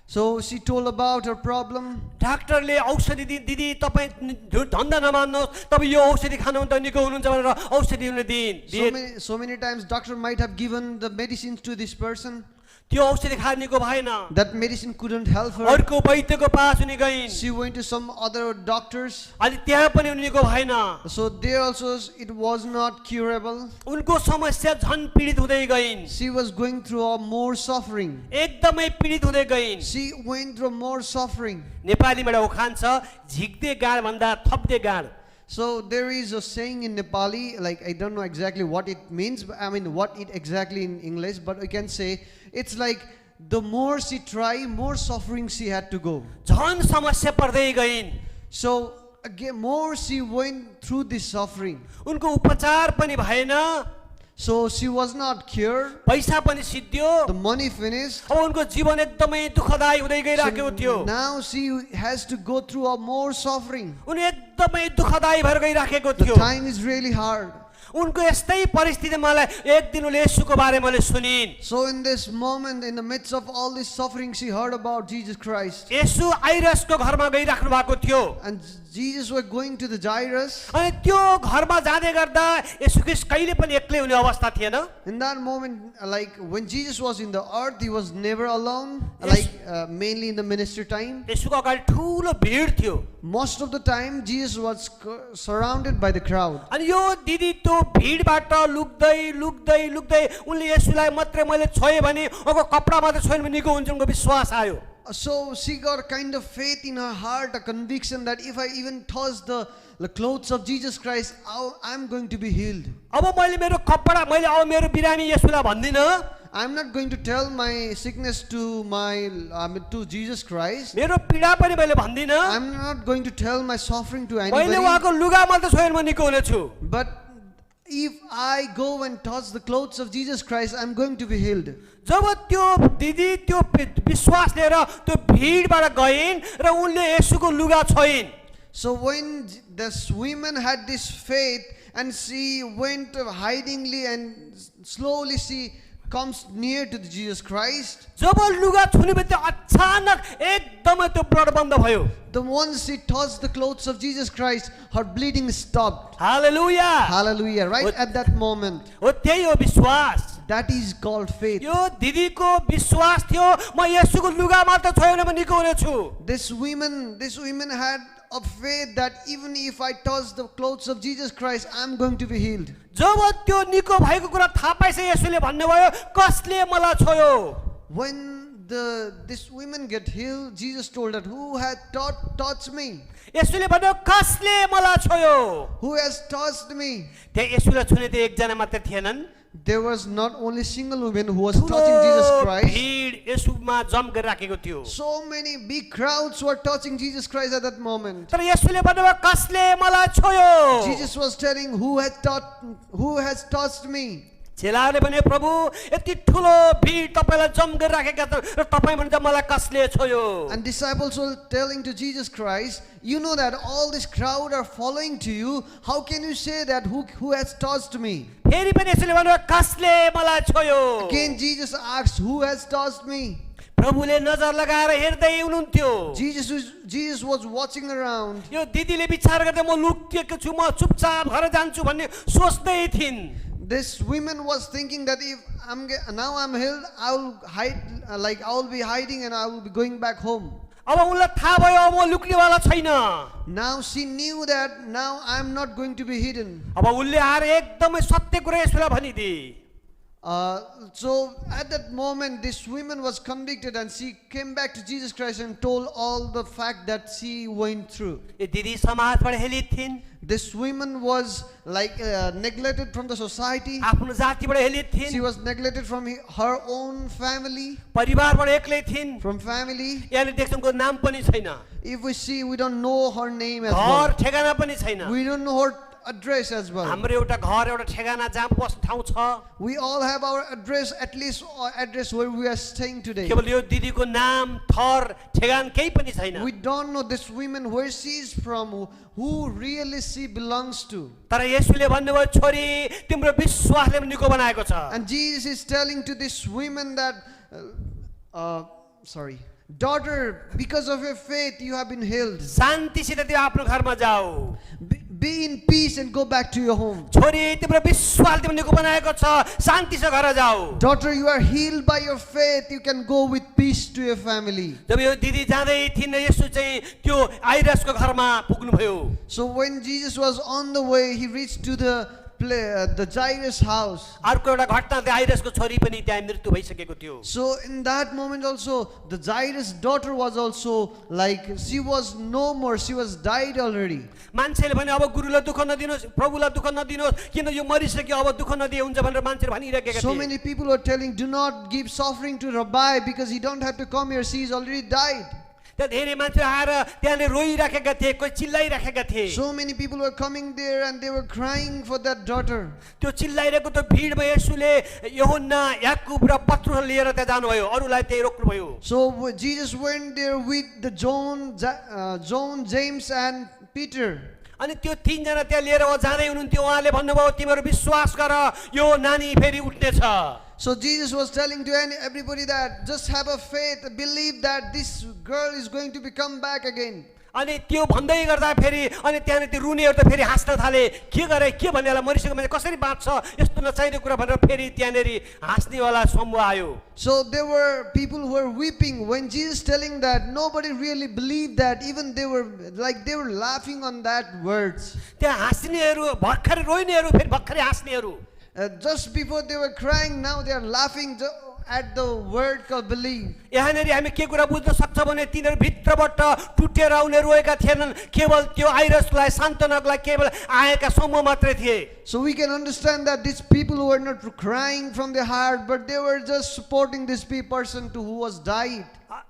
So she told about her problem. डाक्टरले औषधि दिदी तपाईँ धन्दा नमान्नुहोस्, तपाईँ यो औषधि खानुहुन्छ निको हुनुहुन्छ भनेर औषधि उनले दिइन्। So many times doctor might have given the medicines to this person. त्यो औषधि खाएर निको भएन। That medicine couldn't help her. अर्को वैद्यको पास उनी गइन्। She went to some other doctors. अनि त्यहाँ पनि उनी निको भएन। So there also it was not curable. उनको समस्या झन् पीडित हुँदै गइन्। She was going through more suffering. एकदमै पीडित हुँदै गइन्। She went through more suffering. नेपालीमा एउटा उखान छ, झिक्दे गाड भन्दा थप्दे गाड। So there is a saying in Nepali, like I don't know exactly what it means, I mean what it exactly in English, but I can say it's like the more she tried, more suffering she had to go. झन् समस्या पर्दै गइन्। So again, more she went through this suffering. उनको उपचार पनि भएन। So she was not cured. पैसा पनि सिद्धियो। The money finished. अब उनको जीवन एकदमै दुःखदायी हुँदै गइरहेको थियो। Now she has to go through a more suffering. उनी एकदमै दुःखदायी भएर गइरहेको The थियो। time is really hard. उनको यस्तै परिस्थितिमा मलाई एक दिन उनले येशूको बारेमा मैले सुनिन्। So in this moment, in the midst of all this suffering, she heard about Jesus Christ. येशू आइरसको घरमा गइराख्नु भएको थियो। And Jesus were going to the Jairus. अनि त्यो घरमा जाँदै गर्दा येशू ख्रीष्ट कहिले पनि एक्लै हुने अवस्था थिएन। In that moment, like when Jesus was in the earth, he was never alone. Like mainly in the ministry time. येशूको अगाडि ठुलो भिड थियो। Most of the time, Jesus was surrounded by the crowd. अनि यो दिदी त्यो त्यो भिडबाट लुक्दै लुक्दै लुक्दै उनले येशूलाई मात्रै मैले छोएँ भने अगो कपडा मात्रै छोएँ भने निको हुन्छ उनको विश्वास आयो। So she got a kind of faith in her heart, a conviction that if I even touch the clothes of Jesus Christ, I'm going to be healed. अब मैले मेरो कपडा मैले अब मेरो बिरामी येशूलाई भन्दिनँ, I'm not going to tell my sickness to Jesus Christ. मेरो पीडा पनि मैले भन्दिनँ, I'm not going to tell my suffering to मैले anybody. उहाँको लुगा मात्रै छोएँ भने म निको हुनेछु। But if I go and touch the clothes of Jesus Christ, I'm going to be healed. जब त्यो दिदी त्यो विश्वास लिएर त्यो भिडबाट गइन् र उनले येशूको लुगा छोइन्। So when this woman had this faith and she went hidingly and slowly she comes near to Jesus Christ, जब लुगा छुने बित्तिकै अचानक एकदमै त्यो ब्लड बन्द भयो। the once she touched the clothes of Jesus Christ, her bleeding stopped. Hallelujah. Hallelujah. Right at that moment. हो त्यही हो विश्वास। That is called faith. यो दिदीको विश्वास थियो म येशूको लुगा मात्र छोएँ भने म निको हुनेछु। This woman had a faith that even if I touch the clothes of Jesus Christ, I'm going to be healed. जब त्यो निको भएको कुरा थाहा पाइसके येशूले भन्नुभयो कसले मलाई छोयो। When this woman get healed, Jesus told that, who had touched me? येशूले भन्यो कसले मलाई छोयो। Who has touched me? त्यहाँ येशूलाई छुने त्यो एकजना मात्र थिएनन्। There was not only single woman who was touching Jesus Christ. भिड येशूमा जम गरिराखेको थियो। So many big crowds were touching Jesus Christ at that moment. तर येशूले भन्नुभयो कसले मलाई छोयो। Jesus was telling, who has touched me? चेलाले भने प्रभु यति ठुलो भिड तपाईलाई जम गरिराखेका छन् र तपाई भन्छ मलाई कसले छोयो। And disciples were telling to Jesus Christ, you know that all this crowd are following to you. How can you say that who has touched me? फेरि पनि यसले भन्नुभयो कसले मलाई छोयो। Again Jesus asked, who has touched me? प्रभुले नजर लगाएर हेर्दै हुनुहुन्थ्यो। Jesus was watching around. यो दिदीले विचार गर्दै म लुकिएको छु म चुपचाप घर जान्छु भन्ने सोच्दै थिइन्। This woman was thinking that if now I'm healed, I will hide, like I will be hiding and I will be going back home. अब उनलाई थाहा भयो अब म लुक्नेवाला छैन। Now she knew that now I'm not going to be hidden. अब उनले आएर एकदमै सत्य कुरा यसलाई भनिदिए। So at that moment, this woman was convicted and she came back to Jesus Christ and told all the fact that she went through. यो दिदी समाजबाट हेलित थिइन्। This woman was like neglected from the society. आफ्नो जातिबाट हेलित थिइन्। She was neglected from her own family. परिवारबाट एक्लै थिइन्। From family. यहाँ देख्छौँ को नाम पनि छैन। If we see, we don't know her name as well. घर ठेगाना पनि छैन। We don't know her address as well. हाम्रो एउटा घर एउटा ठेगाना जहाँ बस्ने ठाउँ छ। We all have our address, at least our address where we are staying today. केवल यो दिदीको नाम थर ठेगान केही पनि छैन। We don't know this woman where she is from, who really she belongs to. तर येशूले भन्नुभयो छोरी तिम्रो विश्वासले पनि निको बनाएको छ। And Jesus is telling to this woman that, daughter, because of your faith you have been healed. शान्तिसित तिमी आफ्नो घरमा जाऊ। Be in peace and go back to your home. छोरी तिम्रो विश्वासले पनि निको बनाएको छ शान्तिसँग घर जाऊ। Daughter, you are healed by your faith. You can go with peace to your family. जब यो दिदी जाँदै थिइन् येशू चाहिँ त्यो आइरसको घरमा पुग्नुभयो। So when Jesus was on the way, he reached to the Jairus' house. अर्को एउटा घटना त्यो आइरसको छोरी पनि त्यहाँ मृत्यु भइसकेको थियो। So in that moment also, the Jairus' daughter was also like, she was no more, she was died already. मान्छेले भने अब गुरुलाई दुःख नदिनुहोस् प्रभुलाई दुःख नदिनुहोस् किन यो मरिसक्यो अब दुःख नदिए हुन्छ भनेर मान्छेले भनिरहेका So थिए। many people were telling, do not give suffering to Rabbi because he don't have to come here, she is already died. त्यहाँ धेरै मान्छे आएर त्यहाँले रोइराखेका थिए कोही चिल्लाइराखेका थिए। So many people were coming there and they were crying for that daughter. त्यो चिल्लाइरहेको त्यो भिडमा येशूले यूहन्ना याकूब र पत्रुस लिएर त्यहाँ जानुभयो अरूलाई त्यही रोक्नुभयो। So Jesus went there with the John, James and Peter. अनि त्यो तीनजना त्यहाँ लिएर जाँदै हुनुहुन्थ्यो उहाँले भन्नुभयो तिमीहरू विश्वास गर यो नानी फेरि उठ्नेछ। So Jesus was telling to everybody that just have a faith, believe that this girl is going to come back again. अनि त्यो भन्दै गर्दा फेरि अनि त्यहाँनिर त्यो रुनेहरू त फेरि हाँस्न थाले, के गरे के भन्नेलाई मरिसकेको मान्छे कसरी बाँच्छ यस्तो नचाहिने कुरा भनेर फेरि त्यहाँनिर हाँस्नेवाला समूह आयो। So there were people who were weeping when Jesus telling that. Nobody really believed that. Even they were laughing on that words. त्यहाँ हाँस्नेहरू भर्खरै रोइनेहरू फेरि भर्खरै हाँस्नेहरू। Just before they were crying, now they are laughing at the word called believe. यहाँनिर हामी के कुरा बुझ्न सक्छ भने तिनीहरू भित्रबाट टुटेर उनीहरू रोएका थिएनन्, केवल त्यो आइरसलाई सान्त्वनालाई केवल आएका समूह मात्रै थिए। So we can understand that these people were not crying from their heart, but they were just supporting this person who was died.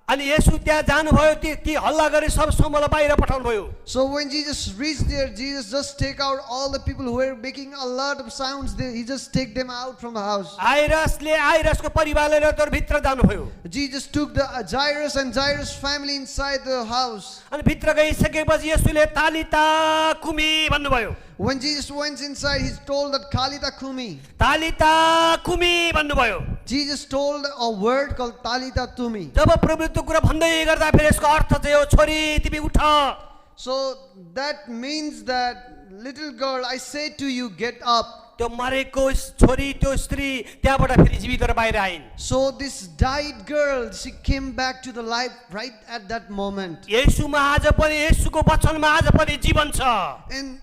अनि येशू त्यहाँ जानुभयो, ती हल्ला गरी सब समूहलाई बाहिर पठाउनु भयो। So when Jesus reached there, Jesus just take out all the people who were making a lot of sounds. He just take them out from the house. आइरसले आइरसको परिवारले तर भित्र जानुभयो। Jesus took the Jairus and Jairus family inside the house. अनि भित्र गइसकेपछि येशूले तालिता कुमी भन्नुभयो। When Jesus went inside, he told that Talitha Kumi. तालिता कुमी भन्नुभयो। Jesus told a word called Talitha Tumi. जब प्रभुले त्यो कुरा भन्दै गर्दा फेरि यसको अर्थ चाहिँ हो, छोरी तिमी उठ। So that means that little girl, I say to you, get up. त्यो मरेको छोरी त्यो स्त्री त्यहाँबाट फेरि जीवित भएर बाहिर आइन्। So this died girl, she came back to the life right at that moment. येशूमा आज पनि येशूको वचनमा आज पनि जीवन छ। And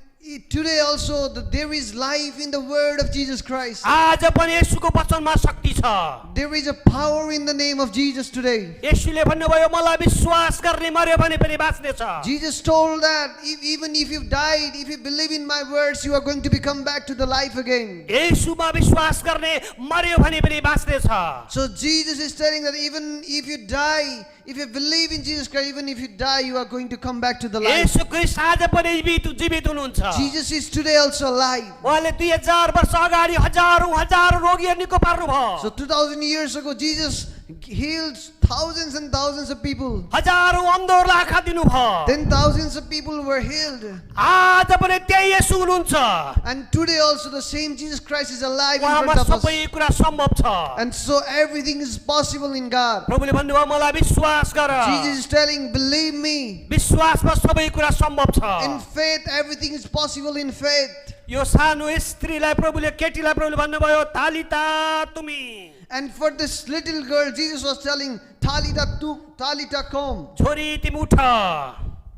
today also there is life in the word of Jesus Christ. आज पनि येशूको वचनमा शक्ति छ। There is a power in the name of Jesus today. येशूले भन्नुभयो मलाई विश्वास गर्ने मर्यो भने पनि बाँच्ने छ। Jesus told that even if you've died, if you believe in my words, you are going to come back to the life again. येशूमा विश्वास गर्ने मर्यो भने पनि बाँच्ने छ। So Jesus is telling that even if you die, if you believe in Jesus Christ, even if you die, you are going to come back to the life. येशू ख्रीष्ट आज पनि जीवित हुनुहुन्छ। Jesus is today also alive. उहाँले 2000 वर्ष अगाडि हजारौं रोगीहरू निको पार्नुभयो। So 2000 years ago, Jesus healed thousands and thousands of people. हजारौं अन्धहरूलाई आँखा दिनुभयो। Then thousands of people were healed. आज पनि त्यही येशू हुनुहुन्छ। And today also the same Jesus Christ is alive in उहाँमा front of us. सबै कुरा सम्भव छ। And so everything is possible in God. प्रभुले भन्नुभयो मलाई विश्वास गर। Jesus is telling, believe me. विश्वासमा सबै कुरा सम्भव छ। In faith, everything is possible in faith. यो सानो स्त्रीलाई प्रभुले केटीलाई प्रभुले भन्नुभयो तालिता तुमी। And for this little girl, Jesus was telling, Talitha Kum. छोरी तिमी उठ।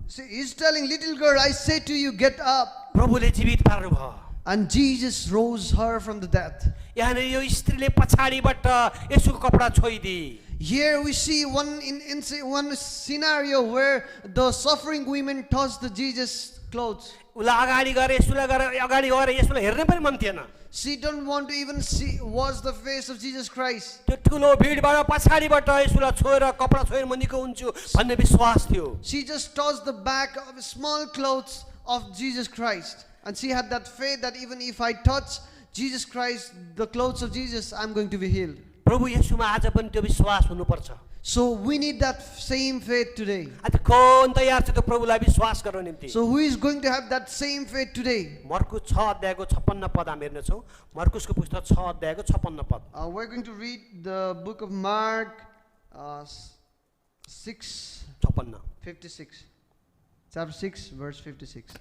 See, he's telling, little girl, I say to you, get up. प्रभुले जीवित पार्नुभयो। And Jesus rose her from the death. यहाँनिर यो स्त्रीले पछाडिबाट येशूको कपडा छोइदिए। Here we see one scenario where the suffering women touched the Jesus clothes. उसलाई अगाडि गएर येशूलाई अगाडि गएर येशूलाई हेर्न पनि मन थिएन। She don't want to even watch the face of Jesus Christ. त्यो ठुलो भिडबाट पछाडिबाट येशूलाई छोएर कपडा छोएर म निको हुन्छु भन्ने विश्वास थियो। She just touched the back of the small clothes of Jesus Christ. And she had that faith that even if I touch Jesus Christ, the clothes of Jesus, I'm going to be healed. प्रभु येशूमा आज पनि त्यो विश्वास हुनुपर्छ। So we need that same faith today. आज कौन तयार छ त्यो प्रभुलाई विश्वास गर्न निम्ति? So who is going to have that same faith today? मर्कुस 6 अध्यायको 56 पद हामी हेर्नेछौँ। मर्कुसको पुस्तक 6 अध्यायको 56 पद। We're going to read the book of Mark 56. Chapter 6, verse 56.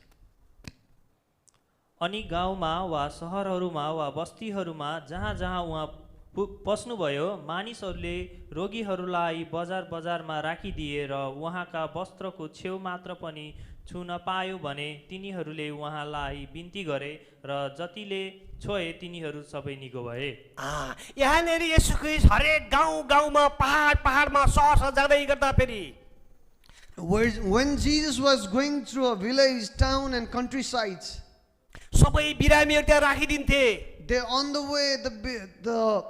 अनि गाउँमा वा सहरहरूमा वा बस्तीहरूमा जहाँ जहाँ उहाँ पस्नुभयो मानिसहरूले रोगीहरूलाई बजार बजारमा राखिदिए र उहाँका वस्त्रको छेउ मात्र पनि छुन पायो भने तिनीहरूले उहाँलाई बिन्ती गरे र जतिले छोए तिनीहरू सबै निको भए। यहाँनिर येशू ख्रीष्ट हरेक गाउँ गाउँमा पहाडमा सहर जाँदै गर्दा फेरि when Jesus was going through a village, town and countrysides, सबै बिरामीहरू त्यहाँ राखिदिन्थे। they on the way, the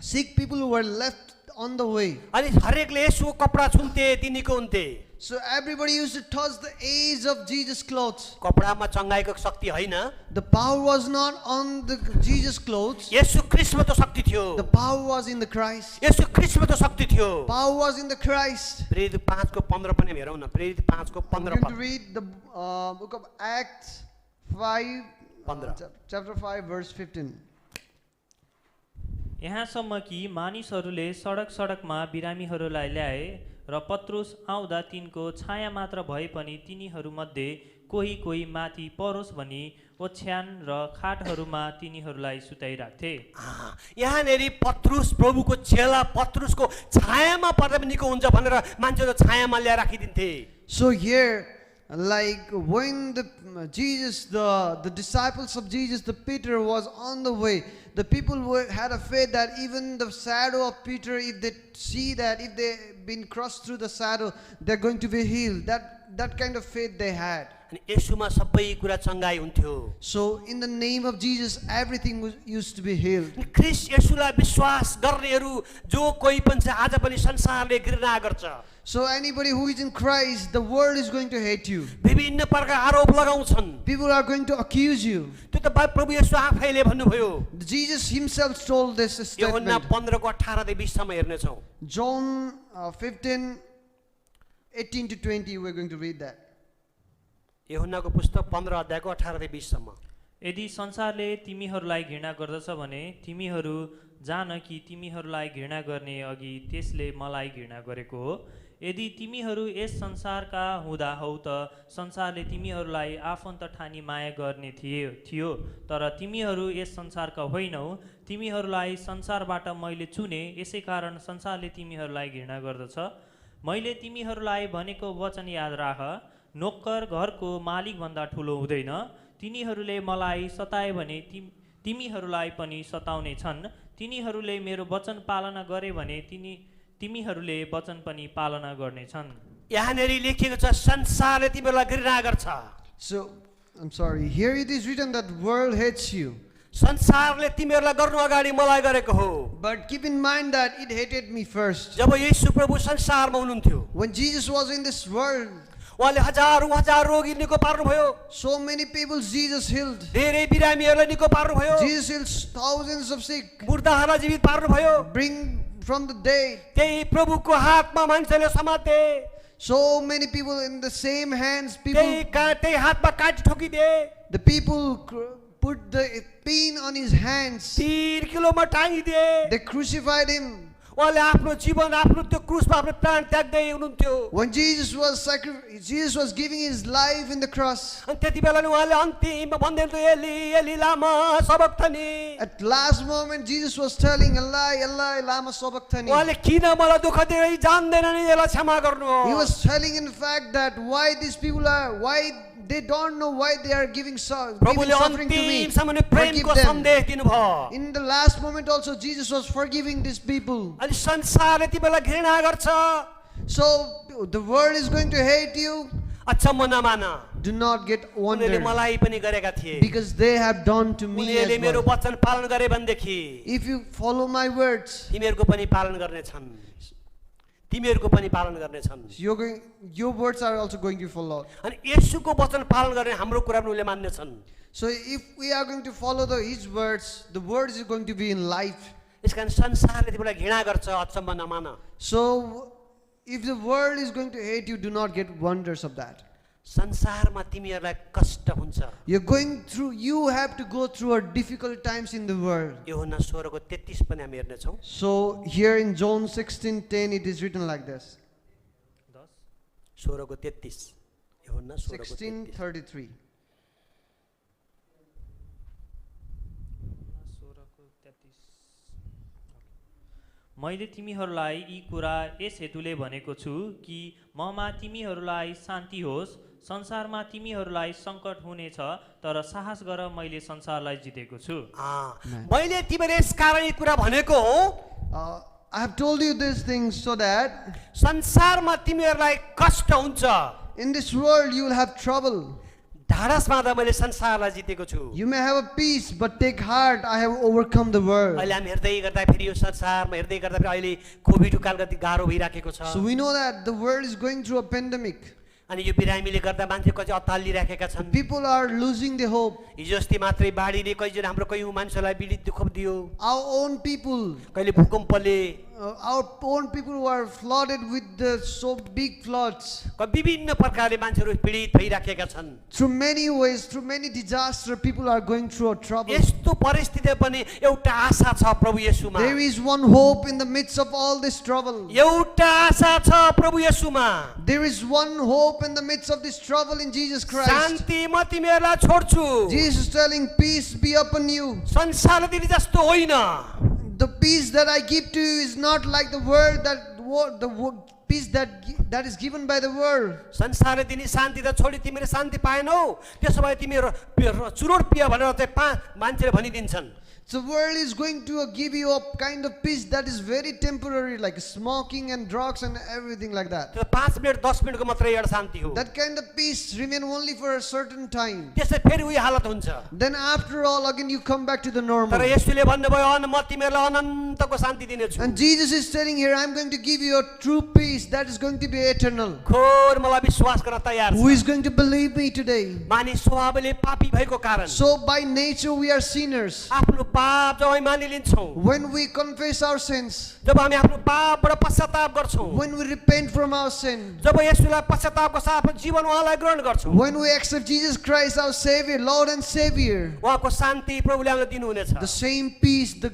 sick people who were left on the way. अनि हरेकले येशूको कपडा छुन्थे ती निको हुन्थे। So everybody used to touch the edge of Jesus' clothes. कपडामा चङ्गाइको शक्ति होइन, The power was not on the Jesus' clothes. येशू ख्रीष्टमा त शक्ति थियो। The power was in the Christ. येशू ख्रीष्टमा त शक्ति थियो। Power was in the Christ. प्रेरित 5 को 15 पनि हेरौँ न। प्रेरित 5 को 15 We're going पद। to read the book of Acts 5, chapter 5, verse 15. यहाँसम्म कि मानिसहरूले सडक सडकमा बिरामीहरूलाई ल्याए र र पत्रुस आउँदा तिनको छाया मात्र भए पनि तिनीहरूमध्ये कोही कोही माथि परोस् भनी ओछ्यान र खाटहरूमा तिनीहरूलाई सुताइराख्थे। यहाँनेरि पत्रुस प्रभुको चेला पत्रुसको छायामा पर्दा पनि निको हुन्छ भनेर मान्छेले छायामा ल्याएर राखिदिन्थे। So here, like when the disciples of Jesus, the Peter was on the way, the people had a faith that even the shadow of Peter, if they see that if they've been crossed through the shadow, they're going to be healed. That kind of faith they had. अनि येशूमा सबै कुरा चंगाई हुन्थ्यो। So in the name of Jesus, everything used to be healed. अनि ख्रीष्ट येशूलाई विश्वास गर्नेहरू जो कोही पनि छ आज पनि संसारले घृणा गर्छ। So anybody who is in Christ, the world is going to hate you. विभिन्न प्रकार आरोप लगाउँछन्। People are going to accuse you. त्यो त प्रभु येशू आफैले भन्नुभयो। Jesus himself told this यूहन्ना statement. 15:18 देखि 20 सम्म हेर्ने छौं। John 15:18 to 20, we're going to read that. यूहन्नाको पुस्तक 15 अध्यायको 18 देखि 20 सम्म। यदि संसारले तिमीहरूलाई घृणा गर्दछ भने तिमीहरू जान कि तिमीहरूलाई घृणा गर्ने अघि त्यसले मलाई घृणा गरेको हो। यदि तिमीहरू यस संसारका हुँदा हौ त संसारले तिमीहरूलाई आफन्त ठानी माया गर्ने थियो, तर तिमीहरू यस संसारका होइनौ, तिमीहरूलाई संसारबाट मैले चुने, यसै कारण संसारले तिमीहरूलाई घृणा गर्दछ। मैले तिमीहरूलाई भनेको वचन याद राख, नोकर घरको मालिक भन्दा ठुलो हुँदैन। तिनीहरूले मलाई सताए भने तिमीहरूलाई पनि सताउने छन्। तिनीहरूले मेरो वचन पालना गरे भने तिमीहरूले वचन पनि पालना गर्नेछन्। यहाँनेरि लेखिएको छ संसारले तिमीहरूलाई घृणा गर्छ। So, I'm sorry, here it is written that world hates you. संसारले तिमीहरूलाई गर्नु अगाडि मलाई गरेको हो। But keep in mind that it hated me first. जब येशू प्रभु संसारमा हुनुहुन्थ्यो, When Jesus was in this world, उहाँले हजार रोगी निको पार्नुभयो। so many people Jesus healed. धेरै बिरामीहरूलाई निको पार्नुभयो। Jesus healed thousands of sick, मुर्दाहरूलाई जीवित पार्नुभयो। bring from the dead. त्यही प्रभुको हातमा मान्छेले समाते। So many people in the same hands, people, त्यही हातमा काटी ठोकिदिए। the people put the pin on his hands. 3 किलोमा टाँगिदिए। They crucified him. उहाँले आफ्नो जीवन आफ्नो त्यो क्रुसमा आफ्नो प्राण त्याग्दै हुनुहुन्थ्यो। When Jesus was giving his life in the cross, अनि त्यति बेला नि उहाँले अन्तिममा भन्दै हुनुहुन्थ्यो एली एली लामा सबक्तनी। at last moment Jesus was telling, Eli, Eli, lama sabachthani. उहाँले किन मलाई दुःख दिएर जान्दैनन् यसलाई क्षमा गर्नु। He was telling in fact that why these people they don't know why they are giving प्रभुले suffering to me. अन्तिमसम्म Forgive Premco them. सन्देश दिनुभयो। In the last moment also Jesus was forgiving these people. अनि संसारले तिमीलाई घृणा गर्छ। So the world is going to hate you. अचम्म नमान, Do not get उनीहरूले wondered, मलाई पनि गरेका थिए। because they have done to me उनीहरूले as मेरो well. वचन पालन गरे भनेदेखि If you follow my words, तिमीहरूको पनि पालन गर्नेछन्। तिमीहरूको पनि पालन गर्नेछन्। your words are also going to follow. अनि येशूको वचन पालन गर्ने हाम्रो कुरा पनि उनीहरूले मान्नेछन्। So if we are going to follow his words, the words is going to be in life. यसकारण संसारले तिमीलाई घृणा गर्छ, अचम्म नमान। So if the world is going to hate you, do not get wonders of that. संसारमा तिमीहरूलाई कष्ट हुन्छ। You have to go through a difficult times in the world. यूहन्ना 16 को 33 पनि हामी हेर्ने छौं। So here in John 16:10 it is written like this. 16 को 33, यूहन्ना 16 को 33। 16:33. मैले तिमीहरूलाई यी कुरा यस हेतुले भनेको छु कि ममा तिमीहरूलाई शान्ति होस्। संसारमा तिमीहरूलाई सङ्कट हुनेछ, तर साहस गर, मैले संसारलाई जितेको छु। मैले तिमीलाई यस कारण यी कुरा भनेको हो, I have told you these things so that संसारमा तिमीहरूलाई कष्ट हुन्छ। in this world you will have trouble. ढाडस मार्दा मैले संसारलाई जितेको छु। You may have a peace, but take heart, I have overcome the world. अहिले हामी हेर्दै गर्दा फेरि यो संसारमा हेर्दै गर्दा फेरि अहिले कोभिड काल कति गाह्रो भइराखेको छ। So we know that the world is going through a pandemic. अनि यो बिरामीले गर्दा मान्छे कति अत्तालिराखेका छन्। People are losing the hope. हिजो अस्ति मात्रै बाढीले कतिजना हाम्रो कयौं मान्छेलाई पीडित दुःख दियो। Our own people, कहिले भूकम्पले our own people who are flooded with the so big floods. विभिन्न प्रकारले मान्छेहरू पीडित भइराखेका छन्। Through many ways, through many disasters, people are going through a trouble. यस्तो परिस्थितिमा पनि एउटा आशा छ प्रभु येशूमा। There is one hope in the midst of all this trouble. एउटा आशा छ प्रभु येशूमा। There is one hope in the midst of this trouble in Jesus Christ. शान्ति म तिमीहरूलाई छोड्छु, Jesus is telling, peace be upon you. संसार दिने जस्तो होइन। The peace that I give to you is not like the word peace that is given by the world. संसारले दिने शान्ति त छोडी तिमीले शान्ति पाएनौ, त्यसो भए तिमीहरू चुरोट पियो भनेर चाहिँ मान्छेले भनिदिन्छन्। The world is going to give you a kind of peace that is very temporary, like smoking and drugs and everything like that. त्यो 5 मिनेट 10 मिनेटको मात्रै एउटा शान्ति हो। That kind of peace remain only for a certain time. त्यसै फेरि उही हालत हुन्छ। Then after all, again you come back to the तर normal. येशूले भन्नुभयो म तिमीहरूलाई अनन्तको शान्ति दिनेछु। And Jesus is telling here, I'm going to give you a true peace that is going to be eternal. खोर मलाई विश्वास गर्न तयार Who छ। is going to believe me today? मानिस स्वभावले पापी भएको कारण So by nature we are sinners. आफ्नो पाप जब हामी मानिलिन्छौँ, When we confess our sins, जब हामी आफ्नो पापबाट पश्चाताप गर्छौँ, when we repent from our sin, जब येशूलाई पश्चातापको साथ जीवन उहाँलाई ग्रहण गर्छौँ, when we accept Jesus Christ our Savior, Lord and Savior, उहाँको शान्ति प्रभुले हामीलाई दिनुहुनेछ। the same peace, the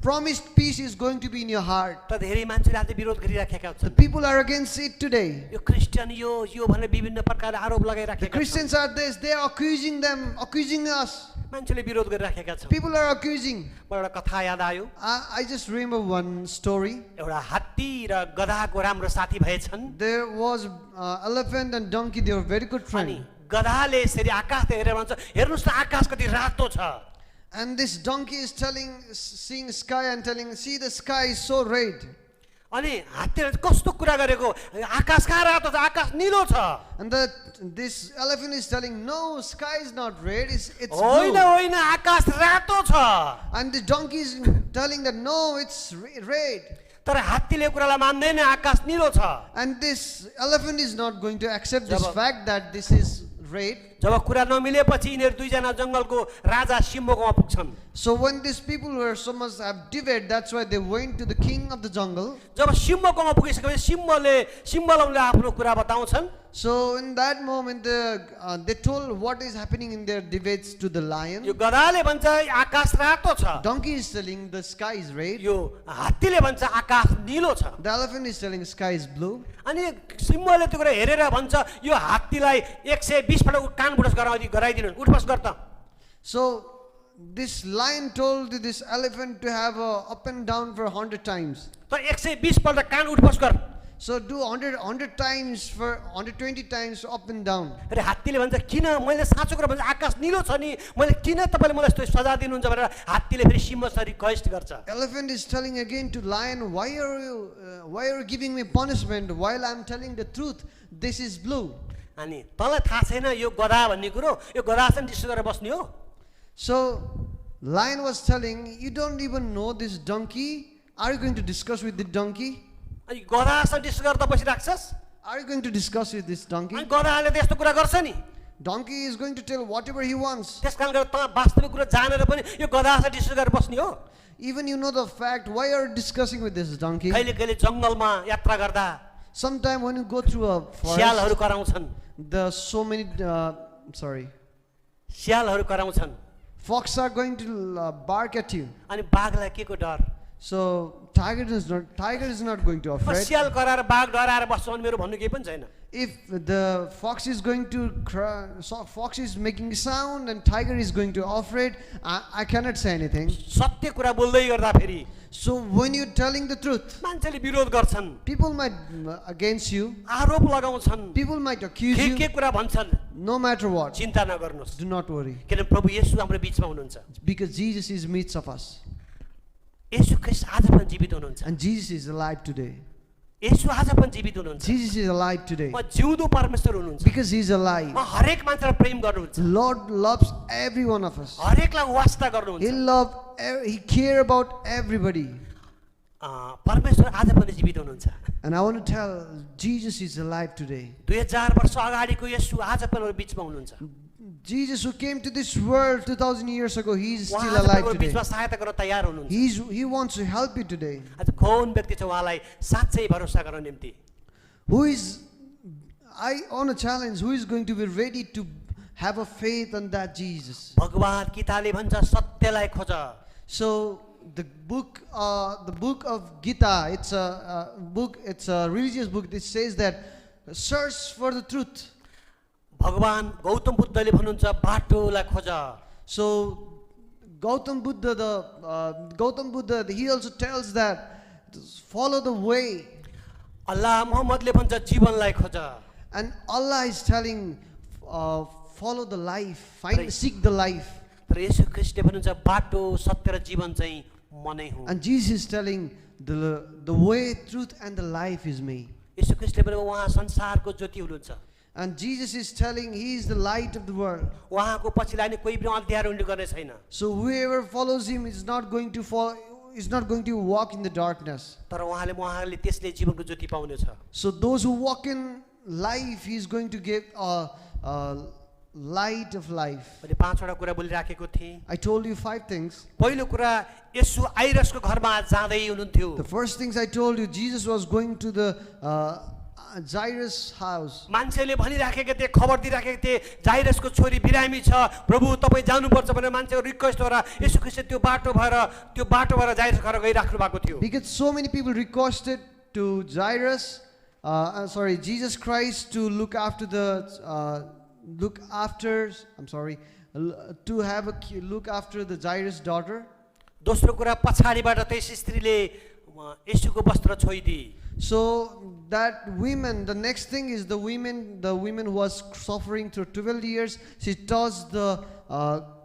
promised peace is going to be in your heart. तर धेरै मान्छेले आज विरोध गरिराखेका The छन्। people are against it today. यो क्रिस्चियन यो भनेर विभिन्न प्रकारले आरोप The लगाइराखेका छन्। Christians are this, they are accusing us. मान्छेले विरोध गरिराखेका छन्। People are accusing. मलाई एउटा कथा याद आयो। I just remember one story. एउटा हात्ती र गधाको राम्रो साथी भएछन्। There was elephant and donkey, they were very good अनि friends. गधाले यसरी आकाश हेरेर भन्छ, हेर्नुहोस् त आकाश कति रातो छ। And this donkey is seeing sky and telling, see the sky is so red. अनि हात्तीले कस्तो कुरा गरेको, आकाश कहाँ रातो छ, आकाश निलो छ। And this elephant is telling, no, sky is not red, it's होइन blue. होइन आकाश रातो छ। And the donkey is telling that, no, it's red. तर हात्तीले कुरालाई मान्दैन, आकाश निलो छ। And this elephant is not going to accept this job- fact that this is red. जब कुरा नमिलेपछि यिनीहरू दुईजना जङ्गलको राजा सिंहकोमा पुग्छन्। So when these people were so much have divided, that's why they went to the king of the jungle. जब सिंहकोमा पुगिसकेपछि सिंहले आफ्नो कुरा बताउँछन्। So in that moment, they told what is happening in their debates to the lion. यो गधाले भन्छ आकाश रातो छ, Donkey is telling the sky is red. यो हात्तीले भन्छ आकाश निलो छ। The elephant is telling sky is blue. अनि सिंहले त्यो कुरा हेरेर भन्छ यो हात्तीलाई 120 पटक कानबुडस गराइदिनु, उठबस गर त। So this lion told this elephant to have up and down for 100 times. त 120 पल्ट कान उठबस गर। So do 100 times for 120 times up and down. अरे हात्तीले भन्छ किन मैले साँचो कुरा भन्छ आकाश निलो छ नि, मैले किन तपाईले मलाई यस्तो सजाय दिनुहुन्छ भनेर हात्तीले फेरि सिंहसँग रिक्वेस्ट गर्छ। Elephant is telling again to lion, why are you giving me punishment while I'm telling the truth? This is blue. अनि तँलाई थाहा छैन यो गधा भन्ने कुरो, यो गधासँग डिस्कस गरेर बस्ने हो। So lion was telling, you don't even know this donkey. Are you going to discuss with the donkey? अनि गधासँग डिस्कस गरेर त बसिराख्छस्। Are you going to discuss with this donkey? अनि गधाले त यस्तो कुरा गर्छ नि। Donkey is going to tell whatever he wants. त्यस कारण गरेर त वास्तविक कुरा जानेर पनि यो गधासँग डिस्कस गरेर बस्ने हो। Even you know the fact, why are you discussing with this donkey? कहिले कहिले जङ्गलमा यात्रा गर्दा Sometime when you go through a forest, स्यालहरू कराउँछन्, there's so many, स्यालहरू कराउँछन्। fox are going to bark at you. अनि बाघलाई के को डर? So tiger is not going to afraid. स्याल कराएर बाघ डराएर बस्छ भने मेरो भन्नु केही पनि छैन। If the fox is going to cry, so fox is making sound and tiger is going to afraid, I cannot say anything. सत्य कुरा बोल्दै गर्दा फेरि So when you're telling the truth, मान्छेले विरोध गर्छन्, people might against you, आरोप लगाउँछन्, people might accuse के you, के कुरा भन्छन्। no matter what. चिन्ता नगर्नुहोस्, Do not worry, किनभने प्रभु येशू हाम्रो बिचमा हुनुहुन्छ। because Jesus is midst of us. येशू ख्रीष्ट आज पनि जीवित हुनुहुन्छ। And Jesus is alive today. येशू आज पनि जीवित हुनुहुन्छ। Jesus is alive today. म जिउँदो परमेश्वर हुनुहुन्छ। Because He's alive. म हरेक मान्छेलाई प्रेम गर्नुहुन्छ, Lord loves every one of us. हरेकलाई वास्ता He गर्नुहुन्छ। He care about everybody. परमेश्वर आज पनि जीवित हुनुहुन्छ। And I want to tell, Jesus is alive today. 2000 वर्ष अगाडिको येशू आज पनि हाम्रो बिचमा हुनुहुन्छ। Jesus who came to this world 2000 years ago, he is उहाँ still आज alive तपाईँको today. बिचमा सहायता गर्न तयार हुनुहुन्छ He wants to help you today. आज कौन व्यक्ति छ उहाँलाई साँच्चै भरोसा गर्न निम्ति Who is, I on a challenge, who is going to be ready to have a faith on that Jesus? भगवान गीताले भन्छ सत्यलाई खोज So the book of Gita, it's a book, it's a religious book. It says that search for the truth. भगवान गौतम बुद्धले भन्नुहुन्छ बाटोलाई खोज So Gautam Buddha, he also tells that follow the way. अल्लाह मोहम्मदले भन्छ जीवनलाई खोज And Allah is telling, follow the life, Right. seek the life. तर येशू ख्रीष्टले भन्नुहुन्छ बाटो सत्य र जीवन चाहिँ म नै हुँ And Jesus is telling, the way, truth, and the life is me. येशू ख्रीष्टले भने उहाँ संसारको ज्योति हुनुहुन्छ And Jesus is telling, he is the light of the world. उहाँको पछि लाग्ने कोही पनि अँध्यारो हुने गर्ने छैन So whoever follows him is not going to walk in the darkness. तर उहाँले त्यसले जीवनको ज्योति पाउनेछ So those who walk in life, he is going to give a light of life. मैले 5वटा कुरा बोलिराखेको थिएँ I told you 5 things. पहिलो कुरा येशू आइरसको घरमा जाँदै हुनुहुन्थ्यो The first things I told you, Jesus was going to the Jairus' house. मान्छेले भनिराखेका थिए खबर दिइराखेका थिए जाइरसको छोरी बिरामी छ प्रभु तपाईँ जानुपर्छ भनेर मान्छेको रिक्वेस्ट गरेर येशू ख्रीष्ट त्यो बाटो भएर जाइरस घर गइराख्नु भएको थियो Because so many people requested to Jesus Christ to look after look after the Jairus' daughter. दोस्रो कुरा पछाडिबाट त्यस स्त्रीले येशूको वस्त्र छोइदिए So that women, the next thing is the women who was suffering through 12 years, she touched the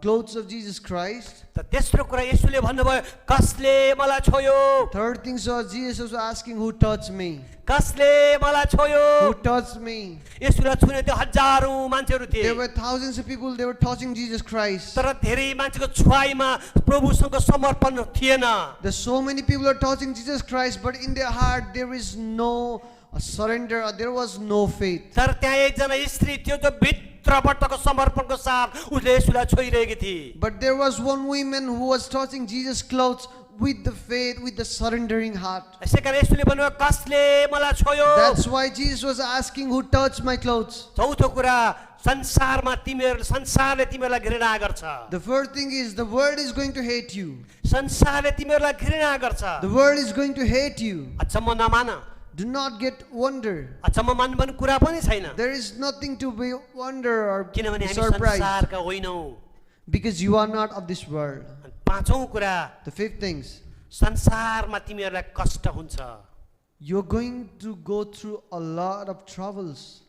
clothes of Jesus Christ. त तेस्रो कुरा येशूले भन्नुभयो कसले मलाई छोयो Third thing was Jesus was asking, who touched me? कसले मलाई छोयो Who touched me? येशूलाई छुने त्यो हजारौं मान्छेहरू थिए There were thousands of people, they were touching Jesus Christ. तर धेरै मान्छेको छुवाईमा प्रभुसँग समर्पण थिएन There's so many people are touching Jesus Christ, but in their heart there is no surrender, or there was no faith. तर त्यहाँ एकजना स्त्री थियो जो भित्रबाटको समर्पणको साथ उसले येशूलाई छोइरहेकी थिए But there was one woman who was touching Jesus' clothes with the faith, with the surrendering heart. यसै कारण येशूले भन्नुभयो कसले मलाई छोयो That's why Jesus was asking, who touched my clothes? चौथो कुरा संसारले तिमीहरूलाई घृणा गर्छ The first thing is, the world is going to hate you. संसारले तिमीहरूलाई घृणा गर्छ The world is going to hate you. अचम्म नमान Do not get wonder. अचम्म मान्नु कुरा पनि छैन There is nothing to be wonder or किनभने be हामी surprised, संसारका होइनौँ because you are not of this world. अनि पाँचौं कुरा The fifth things, संसारमा तिमीहरूलाई कष्ट हुन्छ you're going to go through a lot of troubles.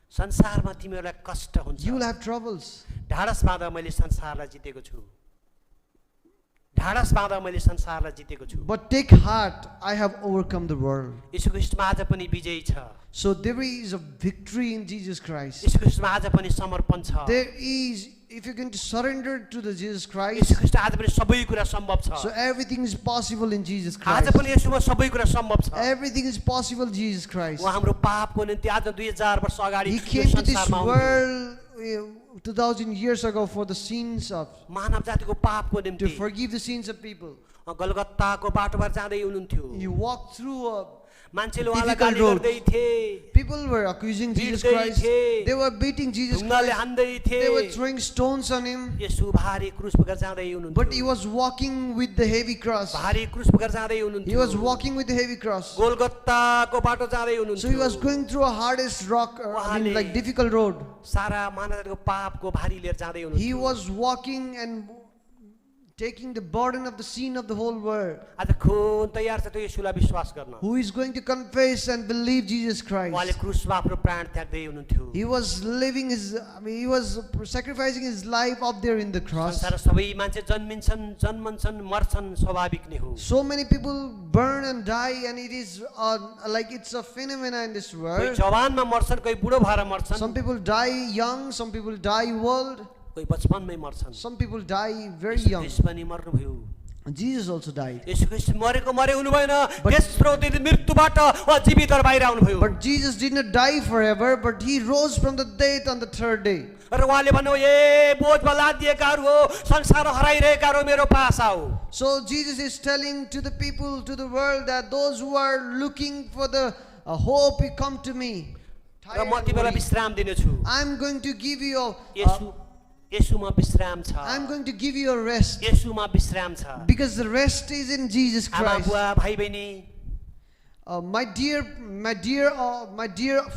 संसारमा तिमीहरूलाई कष्ट हुन्छ You will have troubles. ढाडस बाँधा मैले संसारलाई जितेको छु ढाडस बाँधा मैले संसारलाई जितेको छु But take heart, I have overcome the world. यीशु ख्रीष्टमा आज पनि विजयी छ So there is a victory in Jesus Christ. यीशु ख्रीष्टमा आज पनि समर्पण छ There is, if you're going to surrender to the Jesus यीशु Christ, ख्रीष्ट आज पनि सबै कुरा सम्भव so छ everything is possible in Jesus आज Christ. पनि येशूमा सबै कुरा सम्भव छ Everything is possible in Jesus Christ. उहाँ हाम्रो पापको निम्ति आज 2000 वर्ष अगाडि He यो came to this संसारमा आउनुभयो। world 2000 years ago for the sins of, मानव जातिको पापको to निम्ति forgive the sins of people. गलगत्ताको बाटोबाट जाँदै हुनुहुन्थ्यो He walked through मान्छेले उहाँलाई difficult गाली roads. गर्दै थिए people were accusing Jesus Beat Christ. थिए। They were beating Jesus ढुङ्गाले Christ. हान्दै They were थिए throwing stones on him. येशू भारी क्रुस बोकेर जाँदै But he हुनुहुन्थ्यो was walking with the heavy cross. भारी क्रुस बोकेर जाँदै He was हुनुहुन्थ्यो walking with the heavy cross. गोलगत्ताको बाटो जाँदै So he was हुनुहुन्थ्यो going through a hardest rock, like difficult road. सारा मानव जातिको पापको भारी लिएर जाँदै He हुनुहुन्थ्यो was walking and taking the burden of the sin of the whole world. आज खुन तयार छ त्यो येशूलाई विश्वास गर्न Who is going to confess and believe Jesus Christ? उहाँले क्रुसमा आफ्नो प्राण त्याग्दै हुनुहुन्थ्यो He was living he was sacrificing his life up there in the cross. संसार सबै मान्छे जन्मन्छन् मर्छन् स्वाभाविक नै हो So many people burn and die, and it is like it's a phenomena in this कोही world. जवानमा मर्छन् कोही बुढो भएर मर्छन् Some people die young, some people die old, कोही बचपनमै मर्छन् some people die very येशू young. ख्रीष्ट पनि मर्नुभयो Jesus also died. येशू ख्रीष्ट मरेको मरे हुनु भएन, तेस्रो दिन मृत्युबाट उहाँ जीवित भएर बाहिर आउनुभयो। But Jesus did not die forever, but he rose from the dead on the third day. र उहाँले भन्नु ए बोझमा लादिएकाहरू हो, संसार हराइरहेकाहरू मेरो पास आऊ। So Jesus is telling to the people, to the world, that those who are looking for the hope, you come to me. र म तिमीलाई विश्राम दिनेछु। I'm going to give you येशूमा विश्राम छ। I'm going to give you a rest, येशूमा विश्राम छ। because the rest is in Jesus आमा Christ. बुवा भाइ बहिनी, My dear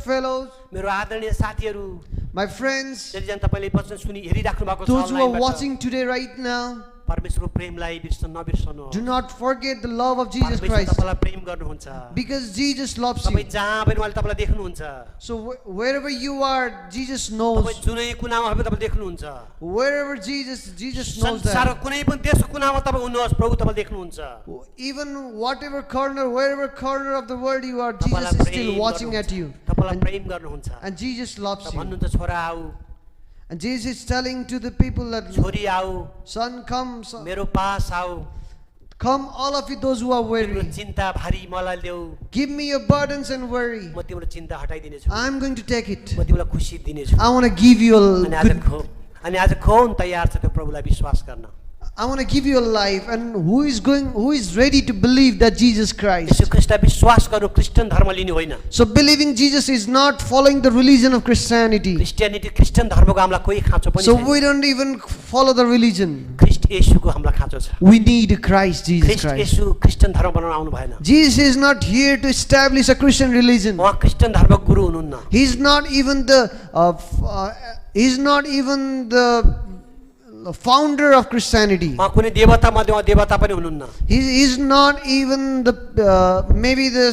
fellows, मेरो आदरणीय साथीहरू, my friends, यदि तपाईले वचन सुनि हेरिराख्नु भएको छ those who are अनलाइनबाट, watching today right now, परमेश्वरको प्रेमलाई नबिर्सनु। do not forget the love of Jesus परमेश्वर Christ, तपाईलाई प्रेम गर्नुहुन्छ। because Jesus loves तपाई you. जहाँ पनि उहाँले तपाईलाई देख्नुहुन्छ। So wherever you are, Jesus तपाई knows. जुनै कुनामा पनि तपाईले देख्नुहुन्छ। Wherever Jesus knows that. संसारको कुनै पनि देशको कुनामा तपाईँ हुनुहोस्, प्रभु तपाईले देख्नुहुन्छ। Even whatever corner, wherever corner of the world you are, तपाईलाई Jesus is प्रेम still watching at you. तपाईलाई प्रेम गर्नुहुन्छ। And Jesus loves र you. भन्नुहुन्छ छोरा आऊ, And Jesus is telling to the people that, छोरी आऊ, son, come, son, मेरो पास आऊ, come, all of you, those who are तिम्रो weary. चिन्ता भारी मलाई ल्याऊ, Give me your burdens and worry. म तिम्रो चिन्ता हटाइदिनेछु, I'm going to take it. म तिमीलाई खुसी दिनेछु। I want to give you अनि a आज good, आज कौन तयार छ त्यो प्रभुलाई विश्वास गर्न? I want to give you a life. And who is ready to believe that Jesus यसो Christ? ख्रीष्टलाई विश्वास गर्नु क्रिस्चियन धर्म लिनु होइन। So believing Jesus is not following the religion of Christianity. Christianity Christian धर्मको हामीलाई कोही खाँचो पनि So छैन। we don't even follow the religion. ख्रीष्ट येशूको हामीलाई खाँचो छ। We need Christ, Jesus ख्रीष्ट Christ. येशू क्रिस्चियन धर्म बनाउन आउनु भएन। Jesus is not here to establish a Christian religion. उहाँ क्रिस्चियन धर्मको गुरु हुनुहुन्न। He's not even the founder of Christianity. उहाँ कुनै देवता मध्ये उहाँ देवता पनि हुनुहुन्न। He's not even the maybe the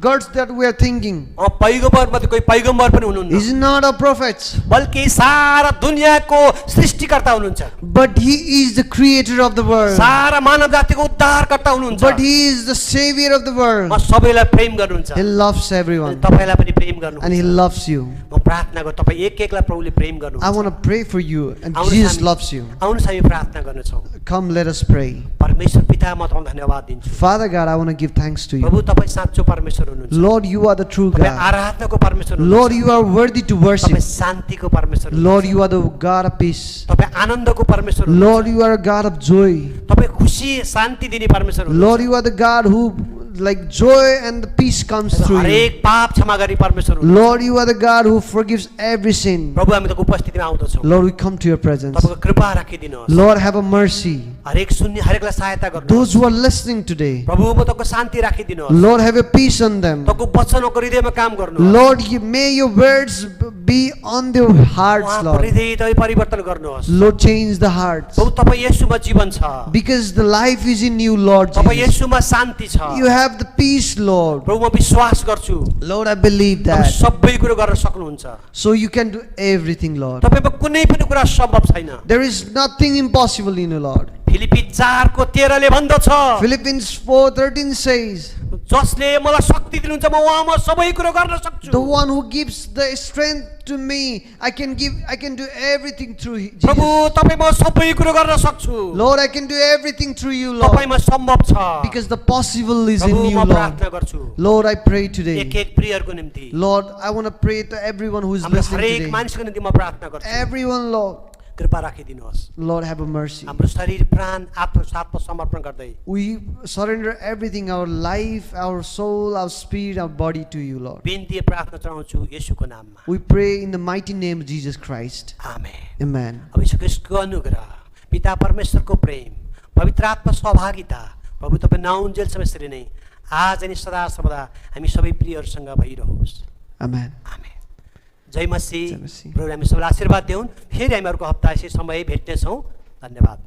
gods that we are thinking. उहाँ पैगम्बर मध्ये कोही पैगम्बर पनि हुनुहुन्न। He's not a prophet, बल्कि सारा दुनियाँको सृष्टिकर्ता हुनुहुन्छ। but he is the creator of the world. सारा मानव जातिको उद्धारकर्ता हुनुहुन्छ। But he is the savior of the world. उहाँ सबैलाई प्रेम गर्नुहुन्छ। He loves अनि everyone, तपाईलाई पनि प्रेम and he गर्नुहुन्छ। loves you. म प्रार्थना गर्छु तपाईँ एक एकलाई प्रभुले प्रेम I गर्नुहुन्छ। want to पray for you, and आउनुहोस् Jesus हामी- loves you. आउनुहोस् हामी प्रार्थना गर्नेछौँ। Come, let us pray. परमेश्वर पिता म तपाईँलाई धन्यवाद दिन्छु। Father God, I want to give thanks to you. प्रभु तपाईँ साँचो परमेश्वर हुनुहुन्छ। Lord, you are the true तपाईँ God. आराधनाको परमेश्वर Lord, हुनुहुन्छ। you are worthy to worship. तपाईँ शान्तिको परमेश्वर हुनुहुन्छ। Lord, you are the God of peace. तपाईँ आनन्दको परमेश्वर हुनुहुन्छ। Lord, you are a God of joy. तपाईँ खुसी शान्ति दिने परमेश्वर हुनुहुन्छ। Lord, you are the God who, like, joy and the peace comes through you. हरेक पाप क्षमा गर्ने परमेश्वर हुनुहुन्छ। Lord, you are the God who forgives every sin. प्रभु हामी तपाईँको उपस्थितिमा आउँदछौँ। Lord, we come to your presence. तपाईँको कृपा राखिदिनुहोस्। Lord, have a mercy. हरेक सुन्ने हरेकलाई सहायता गर्नुहोस्। Those who are listening today, प्रभु म तपाईँको शान्ति राखिदिनुहोस्। Lord, have a peace on them. तपाईँको वचनको हृदयमा काम गर्नुहोस्। Lord, may your words be on their hearts, उहाँको Lord. हृदय तपाईँ परिवर्तन गर्नुहोस्। Lord, change the hearts. प्रभु तपाईँ येशूमा जीवन छ। Because the life is in you, Lord तपाईँ Jesus. येशूमा शान्ति छ। You have the peace, Lord. प्रभु म विश्वास गर्छु Lord, I believe तपाईँ that. सबै कुरो गर्न सक्नुहुन्छ। So you can do everything, Lord. तपाईँमा कुनै पनि कुरा सम्भव छैन। There is nothing impossible in you, Lord. Philippi 4:13 भन्दछ Philippians 4:13 says, जसले मलाई शक्ति दिनुहुन्छ म उहाँमा सबै कुरो गर्न सक्छु। the one who gives the strength to me, I can do everything through प्रभु Jesus. तपाईँ म सबै कुरो गर्न सक्छु। Lord, I can do everything through you, Lord. तपाईँमा सम्भव छ। Because the possible is in प्रभु you, म Lord. प्रार्थना गर्छु Lord, I pray एक today. एक प्रियहरूको निम्ति Lord, I want to pray to everyone who is हाम्रो listening हरेक today. मानिसको निम्ति म प्रार्थना गर्छु। Everyone, Lord. कृपा राखिदिनुहोस्। Lord, have a mercy. हाम्रो शरीर प्राण आत्मा समर्पण गर्दै We surrender everything, our life, our soul, our spirit, our body to you, Lord. बिन्ती प्रार्थना चढाउँछु येशूको नाममा। We pray in the mighty name of Jesus Christ. Amen. Amen. अब यीशु ख्रीष्टको अनुग्रह, पिता परमेश्वरको प्रेम, पवित्र आत्मा सहभागिता, प्रभु तपाईँ नउन्जेलसम्म यसरी नै आज अनि सदा सर्वदा हामी सबै प्रियहरूसँग भइरहोस्। Amen. आमेन। जय मसीह। जय मसीह। प्रभुले हामी सबैलाई आशीर्वाद देऊन्। फेरि हामी अर्को हप्ता यसै समय भेट्नेछौँ। धन्यवाद।